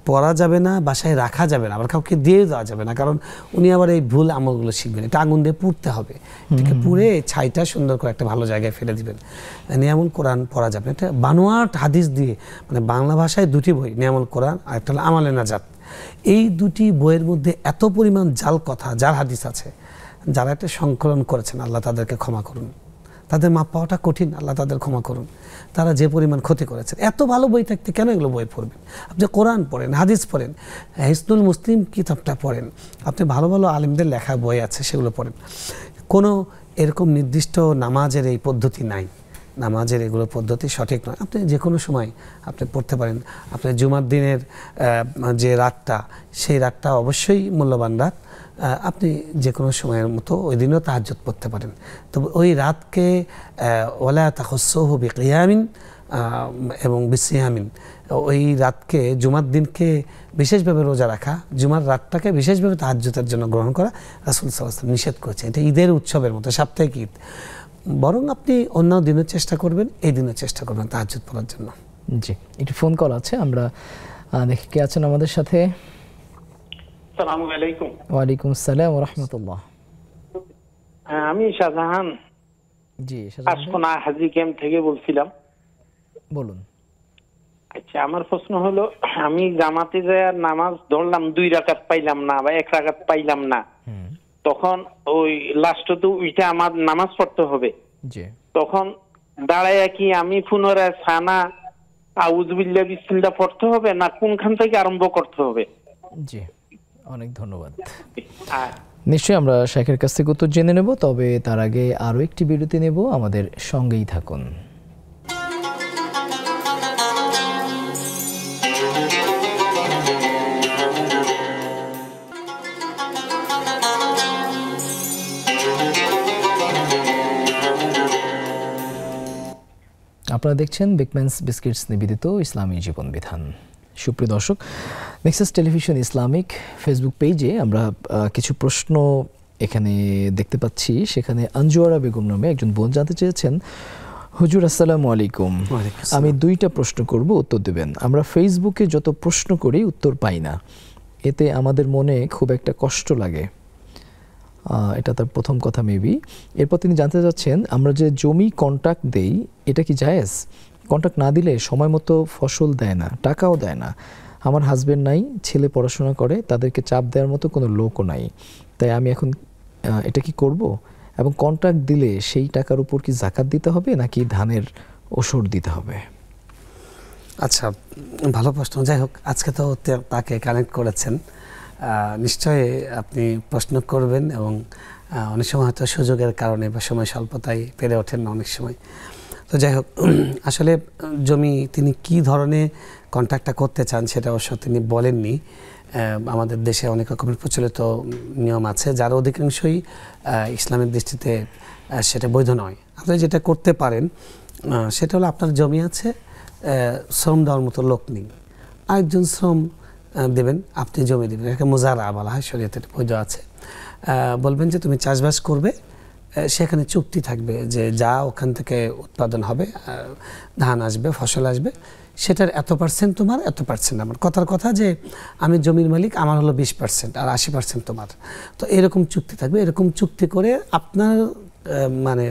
পড়া যাবে না, বাসায় রাখা যাবে না, আবার কাউকে দিয়ে দেওয়া যাবে না, কারণ উনি আবার এই ভুল আমলগুলো শিখবেন। এটা আগুন দিয়ে পুড়তে হবে, এটাকে পুড়ে ছাইটা সুন্দর করে একটা ভালো জায়গায় ফেলে দিবেন। নিয়ামুল কোরআন পড়া যাবে না। এটা বানোয়াট হাদিস দিয়ে, মানে বাংলা ভাষায় 2টি বই, নিয়ামুল কোরআন আর একটা হলো আমালে নাজাত। এই 2টি বইয়ের মধ্যে এত পরিমাণ জাল কথা, জাল হাদিস আছে, যারা একটা সংকলন করেছেন আল্লাহ তাদেরকে ক্ষমা করুন। তাদের মাপ পাওয়াটা কঠিন, আল্লাহ তাদের ক্ষমা করুন। তারা যে পরিমাণ ক্ষতি করেছেন, এত ভালো বই থাকতে কেন এগুলো বই পড়বেন? আপনি কোরআন পড়েন, হাদিস পড়েন, হিসনুল মুসলিম কিতাবটা পড়েন, আপনি ভালো ভালো আলেমদের লেখা বই আছে সেগুলো পড়েন। কোনো এরকম নির্দিষ্ট নামাজের এই পদ্ধতি নাই, নামাজের এগুলো পদ্ধতি সঠিক নয়। আপনি যে কোনো সময় আপনি পড়তে পারেন। আপনি জুমার দিনের যে রাতটা, সেই রাতটা অবশ্যই মূল্যবান রাত, আপনি যে কোনো সময়ের মতো ওই দিনও তাহাজ্জুদ পড়তে পারেন। তবে ওই রাতকে ওয়ালা তাখুসসুহু বিকিয়ামিন এবং বিসিয়ামিন, ওই রাতকে, জুমার দিনকে বিশেষভাবে রোজা রাখা, জুমার রাতটাকে বিশেষভাবে তাহাজ্জুদের জন্য গ্রহণ করা রাসূল সাল্লাল্লাহু আলাইহি ওয়াসাল্লাম নিষেধ করেছেন। এটা ঈদের উৎসবের মতো, সাপ্তাহিক ঈদ। বরং আপনি অন্য দিনের চেষ্টা করবেন, এই দিনের চেষ্টা করবেন তাহাজ্জুদ পড়ার জন্য। জি, একটি ফোন কল আছে, আমরা দেখি কে আছেন আমাদের সাথে। আসসালামু আলাইকুম। ওয়ালাইকুম আসসালাম ওয়া রাহমাতুল্লাহ। আমি শাহজাহান, জি শাহজাহান, আশকোনা হাজি ক্যাম্প থেকে বলছিলাম। বলুন। আচ্ছা, আমার প্রশ্ন হলো, আমি জামাতে যায় নামাজ ধরলাম, 2 রাকাত পাইলাম না বা 1 রাকাত পাইলাম না, তখন ওই লাস্টে তো ওইটা আমার নামাজ পড়তে হবে। জি, তখন দাঁড়ায় কি আমি পুনরায় সানা আউযুবিল্লাহ বিসমিল্লাহ পড়তে হবে, না কোনখান থেকে আরম্ভ করতে হবে? জি, অনেক ধন্যবাদ। নিশ্চয়ই আমরা শেখের কাছ থেকে উত্তর জেনে নেব, তবে তার আগে আরও একটি বিরতি নেব, আমাদের সঙ্গেই থাকুন। আপনারা দেখছেন বিগম্যানস বিস্কিটস নিবেদিত ইসলামী জীবন বিধান। সুপ্রিয় দর্শক, নেক্সাস টেলিভিশন ইসলামিক ফেসবুক পেজে আমরা কিছু প্রশ্ন এখানে দেখতে পাচ্ছি। সেখানে আঞ্জুয়ারা বেগম নামে একজন বোন জানতে চেয়েছেন, হুজুর আসসালামু আলাইকুম, আমি 2টা প্রশ্ন করব, উত্তর দেবেন। আমরা ফেসবুকে যত প্রশ্ন করি উত্তর পাই না, এতে আমাদের মনে খুব একটা কষ্ট লাগে। এটা তার প্রথম কথা মেবি। এরপর তিনি জানতে চাচ্ছেন, আমরা যে জমি কন্ট্রাক্ট দেই এটা কি জায়েজ? কন্ট্রাক্ট না দিলে সময় মতো ফসল দেয় না, টাকাও দেয় না। আমার হাজবেন্ড নাই, ছেলে পড়াশোনা করে, তাদেরকে চাপ দেওয়ার মতো কোনো লোকও নাই, তাই আমি এখন এটা কি করব? এবং কন্ট্রাক্ট দিলে সেই টাকার উপর কি যাকাত দিতে হবে নাকি ধানের ওষুধ দিতে হবে? আচ্ছা, ভালো প্রশ্ন। যাই হোক, আজকে তো তাকে কানেক্ট করেছেন, নিশ্চয়ই আপনি প্রশ্ন করবেন এবং অনেক সময় হয়তো সুযোগের কারণে বা সময় স্বল্পতায় পেরে ওঠেন না অনেক সময়। তো যাই হোক, আসলে জমি তিনি কি ধরনের কন্ট্রাক্টটা করতে চান সেটা অবশ্য তিনি বলেননি। আমাদের দেশে অনেক রকমের প্রচলিত নিয়ম আছে, যার অধিকাংশই ইসলামের দৃষ্টিতে সেটা বৈধ নয়। আপনি যেটা করতে পারেন সেটা হলো, আপনার জমি আছে, শ্রম দেওয়ার মতো লোক নেই, আরেকজন শ্রম দেবেন, আপনি জমি দেবেন, এটাকে মুজারা বলা হয়, শরীয়তে বৈধ আছে। বলবেন যে তুমি চাষবাস করবে, সেখানে চুক্তি থাকবে যে যা ওখান থেকে উৎপাদন হবে, ধান আসবে, ফসল আসবে, সেটার এত% তোমার, এত% আমার। কথার কথা যে আমি জমির মালিক, আমার হলো 20% আর 80% তোমার। তো এরকম চুক্তি থাকবে। এরকম চুক্তি করে আপনার মানে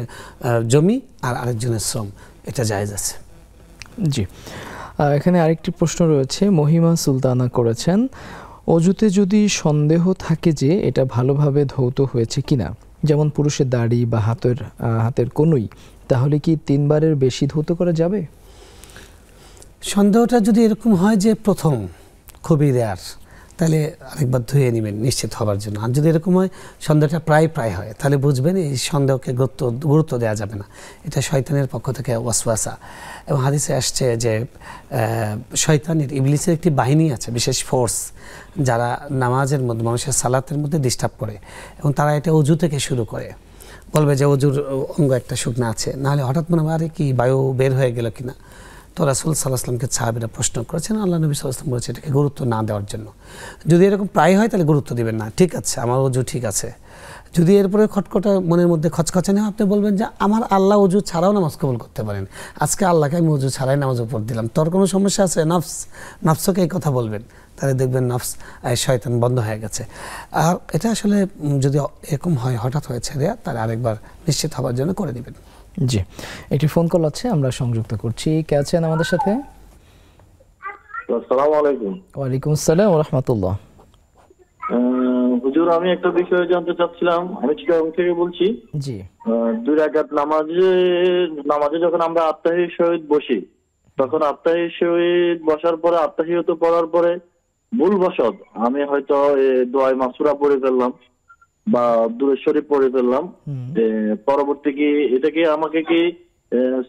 জমি আর আরেকজনের শ্রম, এটা জায়েজ আছে। জি, এখানে আরেকটি প্রশ্ন রয়েছে, মহিমা সুলতানা করেছেন, অজুতে যদি সন্দেহ থাকে যে এটা ভালোভাবে ধৌত হয়েছে কিনা, যেমন পুরুষের দাড়ি বা হাতের কনুই, তাহলে কি 3 বারের বেশি ধৌত করা যাবে? সন্দেহটা যদি এরকম হয় যে প্রথম খুবই রেয়ার, তাহলে আরেকবার ধুয়ে নেবেন নিশ্চিত হবার জন্য। আর যদি এরকম হয় সন্দেহটা প্রায় হয়, তাহলে বুঝবেন এই সন্দেহকে গুরুত্ব দেওয়া যাবে না, এটা শয়তানের পক্ষ থেকে ওয়াসওয়াসা। এবং হাদিসে আসছে যে শয়তানের, ইবলিসের একটি বাহিনী আছে, বিশেষ ফোর্স, যারা নামাজের মধ্যে, মানুষের সালাতের মধ্যে ডিস্টার্ব করে, এবং তারা এটা অজু থেকে শুরু করে। বলবে যে অজুর অঙ্গ একটা শুকনো আছে, নাহলে হঠাৎ মনে হয় আরে কি বায়ু বের হয়ে গেল কিনা। তো রাসূল সাল্লাল্লাহু আলাইহি ওয়াসাল্লামকে সাহাবীরা প্রশ্ন করেছেন, আল্লাহ নবী সাল্লাল্লাহু আলাইহি ওয়াসাল্লাম বলেছে এটাকে গুরুত্ব না দেওয়ার জন্য। যদি এরকম প্রায় হয় তাহলে গুরুত্ব দিবেন না, ঠিক আছে আমার অজু ঠিক আছে। যদি এরপরে খটখটা মনের মধ্যে খচখচানি হয়, আপনি বলবেন যে আমার আল্লাহ অজু ছাড়াও নামাজ কবুল করতে পারেন, আজকে আল্লাহকে আমি অজু ছাড়াই নামাজ উপর দিলাম, তোর কোনো সমস্যা আছে? নফসকে এই কথা বলবেন, তাহলে দেখবেন নফস শয়তান বন্ধ হয়ে গেছে। আর এটা আসলে যদি এরকম হয়, হঠাৎ হয়েছে রে, তাহলে আরেকবার নিশ্চিত হবার জন্য করে দিবেন। জি, একটি ফোন কল আছে, আমরা সংযুক্ত করছি। কে আছেন আমাদের সাথে? আসসালামু আলাইকুম। ওয়ালাইকুম আসসালাম ওয়া রাহমাতুল্লাহ। হুজুর, আমি একটা বিষয় জানতে চাচ্ছিলাম। আমি চিটাগং থেকে বলছি। জি, 2 রাকাত নামাজে যখন আমরা আত্তাহিয়াতুর সহিত বসি, তখন আত্তাহিয়াতুর সহিত বসার পরে, আত্তাহিয়াতু পড়ার পরে ভুলবশত আমি হয়তো দোয়া মাসুরা পড়ে ফেললাম বা দুরূদ শরীফ পড়ে ফেললাম, পরবর্তী কি এটা কি আমাকে কি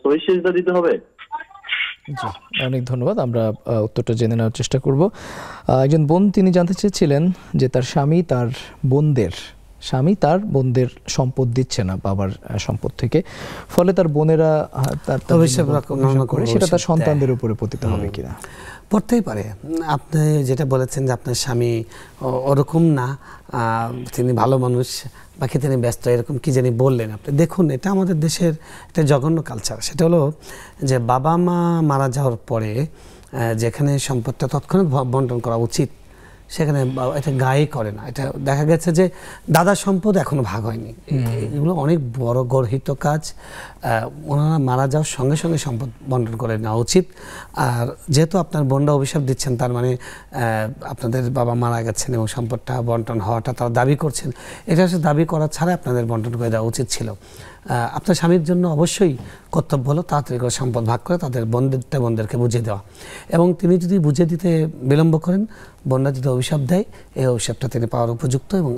সহিহ সিজদা দিতে হবে? জি, অনেক ধন্যবাদ। আমরা উত্তরটা জেনে নেওয়ার চেষ্টা করব। একজন বোন তিনি জানতে চেয়েছিলেন যে তার স্বামী তার বোনদের সম্পদ দিচ্ছে না বাবার সম্পদ থেকে, ফলে তার বোনেরা সেটা তার সন্তানদের উপরে পতিত হবে কিনা? পড়তেই পারে। আপনি যেটা বলেছেন যে আপনার স্বামী ওরকম না, তিনি ভালো মানুষ, বাকি তিনি ব্যস্ত, এরকম কি জানি বললেন আপনি। দেখুন, এটা আমাদের দেশের একটা জঘন্য কালচার। সেটা হলো যে বাবা মা মারা যাওয়ার পরে যেখানে সম্পদটা তৎক্ষণাৎ বন্টন করা উচিত, সেখানে এটা গায়ে করে না। এটা দেখা গেছে যে দাদার সম্পদ এখনো ভাগ হয়নি, এগুলো অনেক বড় গর্হিত কাজ। ওনারা মারা যাওয়ার সঙ্গে সঙ্গে সম্পদ বন্টন করে নেওয়া উচিত। আর যেহেতু আপনার বোনরা অভিশাপ দিচ্ছেন, তার মানে আপনাদের বাবা মারা গেছেন এবং সম্পদটা বন্টন হওয়াটা তারা দাবি করছেন, এটা হচ্ছে দাবি করা ছাড়া আপনাদের বন্টন করে দেওয়া উচিত ছিল। আপনার স্বামীর জন্য অবশ্যই কর্তব্য হলো তাড়াতাড়ি করে সম্পদ ভাগ করে তাদের বোনদেরকে বুঝিয়ে দেওয়া। এবং তিনি যদি বুঝিয়ে দিতে বিলম্ব করেন, বোনরা যদি অভিশাপ দেয়, এই অভিশাপটা তিনি পাওয়ার উপযুক্ত, এবং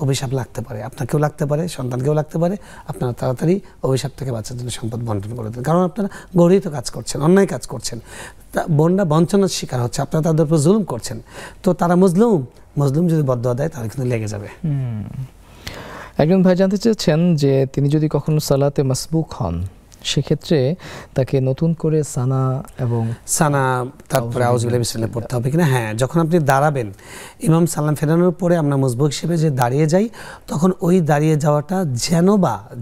অভিশাপ লাগতে পারে, আপনাকেও লাগতে পারে, সন্তানকেও লাগতে পারে। আপনারা তাড়াতাড়ি অভিশাপ থেকে বাঁচার জন্য সম্পদ বন্টন করে দেন, কারণ আপনারা গর্হিত কাজ করছেন, অন্যায় কাজ করছেন। বোনরা বঞ্চনার শিকার হচ্ছে, আপনারা তাদের উপর জুলুম করছেন। তো তারা মজলুম যদি বদদোয়া দেয় তাহলে কিন্তু লেগে যাবে। একজন ভাই জানতে চেয়েছেন যে তিনি যদি কখনো সালাতে মাসবুক হন, সেক্ষেত্রে তাকে নতুন করে সানা এবং সানা তারপরে আউযুবিল্লাহি বিসমিল্লাহ পড়তে হবে কিনা? হ্যাঁ, যখন আপনি দাঁড়াবেন ইমাম সালাম ফেরানোর পরে আমরা মুসবুক হিসেবে যে দাঁড়িয়ে যাই, তখন ওই দাঁড়িয়ে যাওয়াটা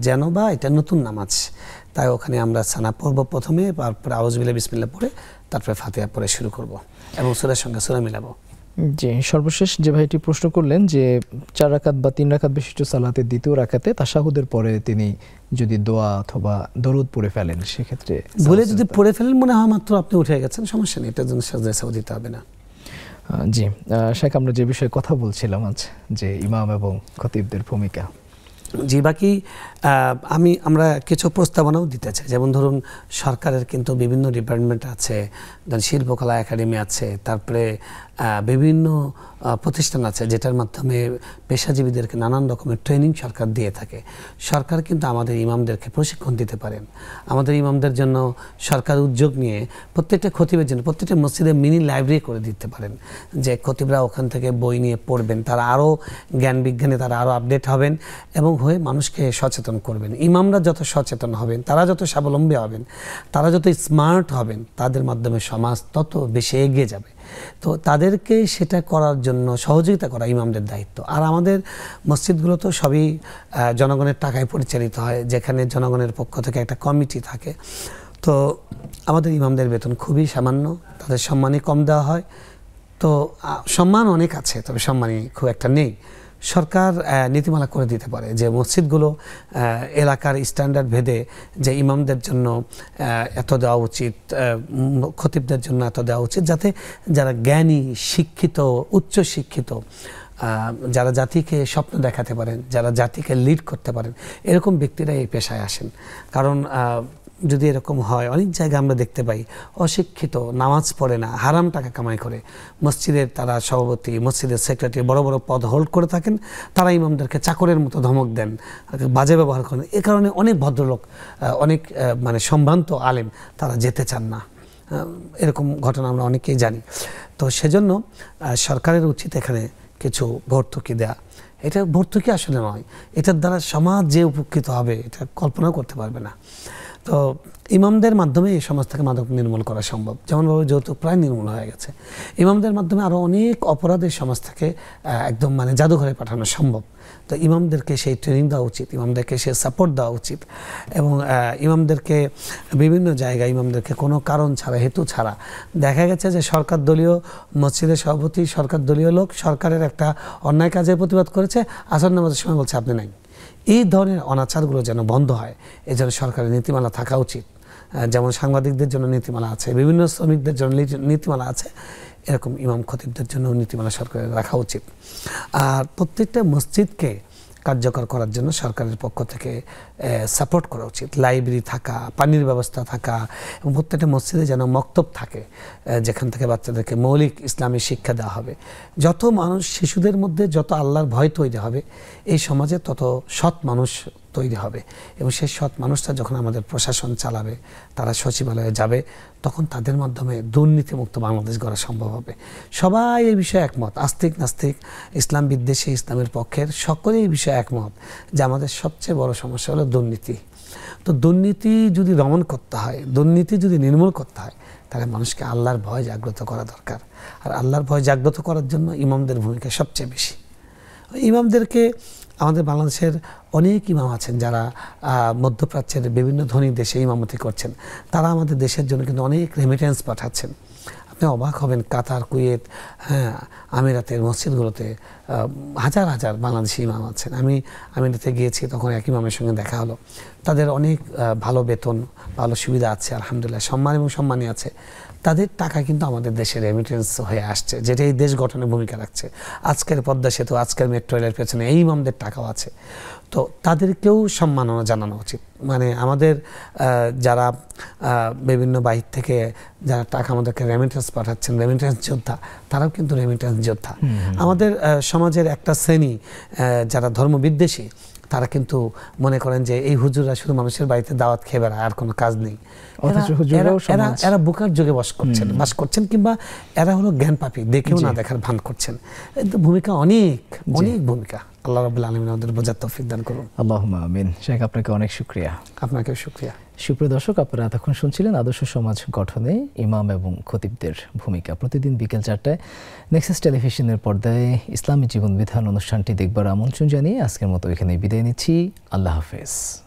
যেন বা এটা নতুন নামাজ, তাই ওখানে আমরা সানা পড়ব প্রথমে, তারপরে আউযুবিল্লাহি বিসমিল্লাহ পড়ে তারপরে ফাতিহা পড়ে শুরু করব এবং সূরার সঙ্গে সূরা মিলাবো। জি, সর্বশেষ যে ভাইটি প্রশ্ন করলেন যে 4 রাকাত বা 3 রাকাত বিশিষ্ট সালাতের দ্বিতীয় রাকাতে তাশাহুদের পরে তিনি যদি দোয়া অথবা দরুদ পড়ে ফেলেন, সেক্ষেত্রে ভুলে যদি পড়ে ফেলেন, মনে হয় মাত্র আপনি উঠে গেছেন, সমস্যা নেই, এটার জন্য সাজদায় সাহু দিতে হবে না। জি, শেখ আমরা যে বিষয়ে কথা বলছিলাম আজ, যে ইমাম এবং খতিবদের ভূমিকা। জি, বাকি আমরা কিছু প্রস্তাবনাও দিতে চাই। যেমন ধরুন, সরকারের কিন্তু বিভিন্ন ডিপার্টমেন্ট আছে, শিল্পকলা একাডেমি আছে, তারপরে বিভিন্ন প্রতিষ্ঠান আছে যেটার মাধ্যমে পেশাজীবীদেরকে নানান রকমের ট্রেনিং সরকার দিয়ে থাকে। সরকার কিন্তু আমাদের ইমামদেরকে প্রশিক্ষণ দিতে পারেন। আমাদের ইমামদের জন্য সরকার উদ্যোগ নিয়ে প্রত্যেকটা খতিবের জন্য প্রত্যেকটা মসজিদে মিনি লাইব্রেরি করে দিতে পারেন, যে খতিবরা ওখান থেকে বই নিয়ে পড়বেন, তারা আরও জ্ঞান বিজ্ঞানে তারা আরও আপডেট হবেন এবং হয়ে মানুষকে সচেতন করবেন। ইমামরা যত সচেতন হবেন, তারা যত স্বাবলম্বী হবেন, তারা যত স্মার্ট হবেন, তাদের মাধ্যমে সমাজ তত বেশি এগিয়ে যাবে। তো তাদেরকে সেটা করার জন্য সহযোগিতা করা ইমামদের দায়িত্ব। আর আমাদের মসজিদগুলো তো সবই জনগণের টাকায় পরিচালিত হয়, যেখানে জনগণের পক্ষ থেকে একটা কমিটি থাকে। তো আমাদের ইমামদের বেতন খুবই সামান্য, তাদের সম্মানই কম দেওয়া হয়। তো সম্মান অনেক আছে, তবে সম্মানই খুব একটা নেই। সরকার নীতিমালা করে দিতে পারে যে মসজিদগুলো এলাকার স্ট্যান্ডার্ড ভেদে যে ইমামদের জন্য এত দেওয়া উচিত, খতিবদের জন্য এত দেওয়া উচিত, যাতে যারা জ্ঞানী, শিক্ষিত, উচ্চ শিক্ষিত, যারা জাতিকে স্বপ্ন দেখাতে পারেন, যারা জাতিকে লিড করতে পারেন, এরকম ব্যক্তিরা এই পেশায় আসেন। কারণ যদি এরকম হয়, অনেক জায়গায় আমরা দেখতে পাই অশিক্ষিত, নামাজ পড়ে না, হারাম টাকা কামাই করে মসজিদের তারা সভাপতি, মসজিদের সেক্রেটারি, বড় বড় পদ হোল্ড করে থাকেন, তারা ইমামদেরকে চাকরের মতো ধমক দেন, বাজে ব্যবহার করেন। এ কারণে অনেক ভদ্রলোক, অনেক মানে সম্ভ্রান্ত আলেম তারা যেতে চান না। এরকম ঘটনা আমরা অনেকেই জানি। তো সেজন্য সরকারের উচিত এখানে কিছু ভর্তুকি দেয়া। এটা ভর্তুকি আসলে নয়, এটার দ্বারা সমাজ যে উপকৃত হবে এটা কল্পনা করতে পারবে না। তো ইমামদের মাধ্যমে এই সমাজ থেকে মাদক নির্মূল করা সম্ভব, যেমনভাবে যৌতুক প্রায় নির্মূল হয়ে গেছে। ইমামদের মাধ্যমে আরও অনেক অপরাধের সমাজ থেকে একদম মানে জাদুঘরে পাঠানো সম্ভব। তো ইমামদেরকে সেই ট্রেনিং দেওয়া উচিত, ইমামদেরকে সেই সাপোর্ট দেওয়া উচিত এবং ইমামদেরকে বিভিন্ন জায়গায় ইমামদেরকে কোনো কারণ ছাড়া, হেতু ছাড়া, দেখা গেছে যে সরকার দলীয় মসজিদের সভাপতি, সরকার দলীয় লোক সরকারের একটা অন্যায় কাজের প্রতিবাদ করেছে, আসর নামাজের সময় বলছে আপনি নাই। এই ধরনের অনাচারগুলো যেন বন্ধ হয়, এই জন্য সরকারের নীতিমালা থাকা উচিত। যেমন সাংবাদিকদের জন্য নীতিমালা আছে, বিভিন্ন শ্রমিকদের জন্য নীতিমালা আছে, এরকম ইমাম খতিবদের জন্য নীতিমালা সরকারের রাখা উচিত। আর প্রত্যেকটা মসজিদকে কার্যকর করার জন্য সরকারের পক্ষ থেকে সাপোর্ট করা উচিত। লাইব্রেরি থাকা, পানির ব্যবস্থা থাকা এবং প্রত্যেকটা মসজিদে যেন মক্তব থাকে, যেখান থেকে বাচ্চাদেরকে মৌলিক ইসলামী শিক্ষা দেওয়া হবে। যত মানুষ, শিশুদের মধ্যে যত আল্লাহর ভয় তৈরি হবে, এই সমাজে তত সৎ মানুষ তৈরি হবে এবং সেই সৎ মানুষটা যখন আমাদের প্রশাসন চালাবে, তারা সচিবালয়ে যাবে, তখন তাদের মাধ্যমে দুর্নীতিমুক্ত বাংলাদেশ গড়া সম্ভব হবে। সবাই এই বিষয়ে একমত, আস্তিক নাস্তিক, ইসলাম বিদ্বেষী, ইসলামের পক্ষের সকলেই এই বিষয়ে একমত যে আমাদের সবচেয়ে বড় সমস্যা হলো দুর্নীতি। তো দুর্নীতি যদি দমন করতে হয়, দুর্নীতি যদি নির্মূল করতে হয়, তাহলে মানুষকে আল্লাহর ভয় জাগ্রত করা দরকার। আর আল্লাহর ভয় জাগ্রত করার জন্য ইমামদের ভূমিকা সবচেয়ে বেশি। ইমামদেরকে আমাদের বাংলাদেশের অনেক ইমাম আছেন যারা মধ্যপ্রাচ্যের বিভিন্ন ধনী দেশে ইমামতি করছেন, তারা আমাদের দেশের জন্য কিন্তু অনেক রেমিটেন্স পাঠাচ্ছেন। আপনি অবাক হবেন, কাতার, কুয়েত, আমিরাতের মসজিদগুলোতে হাজার হাজার বাংলাদেশি ইমাম আছেন। আমি আমিরাতে গিয়েছি, তখন এক ইমামের সঙ্গে দেখা হলো। তাদের অনেক ভালো বেতন, ভালো সুবিধা আছে, আলহামদুলিল্লাহ, সম্মান এবং সম্মানী আছে। তাদের টাকা কিন্তু আমাদের দেশে রেমিটেন্স হয়ে আসছে, যেটা এই দেশ গঠনে ভূমিকা রাখছে। আজকের পদ্মা সেতু, আজকের মেট্রো রেলের পেছনে এই ইমামদের টাকাও আছে। তো তাদেরকেও সম্মাননা জানানো উচিত। মানে আমাদের যারা বিভিন্ন বাহির থেকে যারা টাকা আমাদেরকে রেমিটেন্স পাঠাচ্ছেন, রেমিটেন্স যোদ্ধা, তারাও কিন্তু রেমিটেন্স যোদ্ধা। আমাদের সমাজের একটা শ্রেণী যারা ধর্মবিদ্বেষী, তারা কিন্তু মনে করেন যে এই হুজুররা শুধু মানুষের বাড়িতে দাওয়াত খেয়ে বেড়ায়, আর কোনো কাজ নেই। এরা বুকার যুগে বাস করছেন কিংবা এরা হলো জ্ঞান পাপী, দেখেও না দেখার ভান করছেন। ভূমিকা অনেক অনেক ভূমিকা। আল্লাহ রাব্বুল আলামিন আমাদের বোঝার তৌফিক দান করুন। আল্লাহুম্মা আমিন। শেখ, আপনাকে অনেক শুকরিয়া। আপনাকেও শুকরিয়া। সুপ্রিয় দর্শক, আপনারা এতক্ষণ শুনছিলেন আদর্শ সমাজ গঠনে ইমাম এবং খতিবদের ভূমিকা। প্রতিদিন বিকেল 4টায় নেক্সাস টেলিভিশনের পর্দায় ইসলামী জীবন বিধান অনুষ্ঠানটি দেখবার আমন্ত্রণ জানিয়ে আজকের মতো এখানে বিদায় নিচ্ছি। আল্লাহ হাফেজ।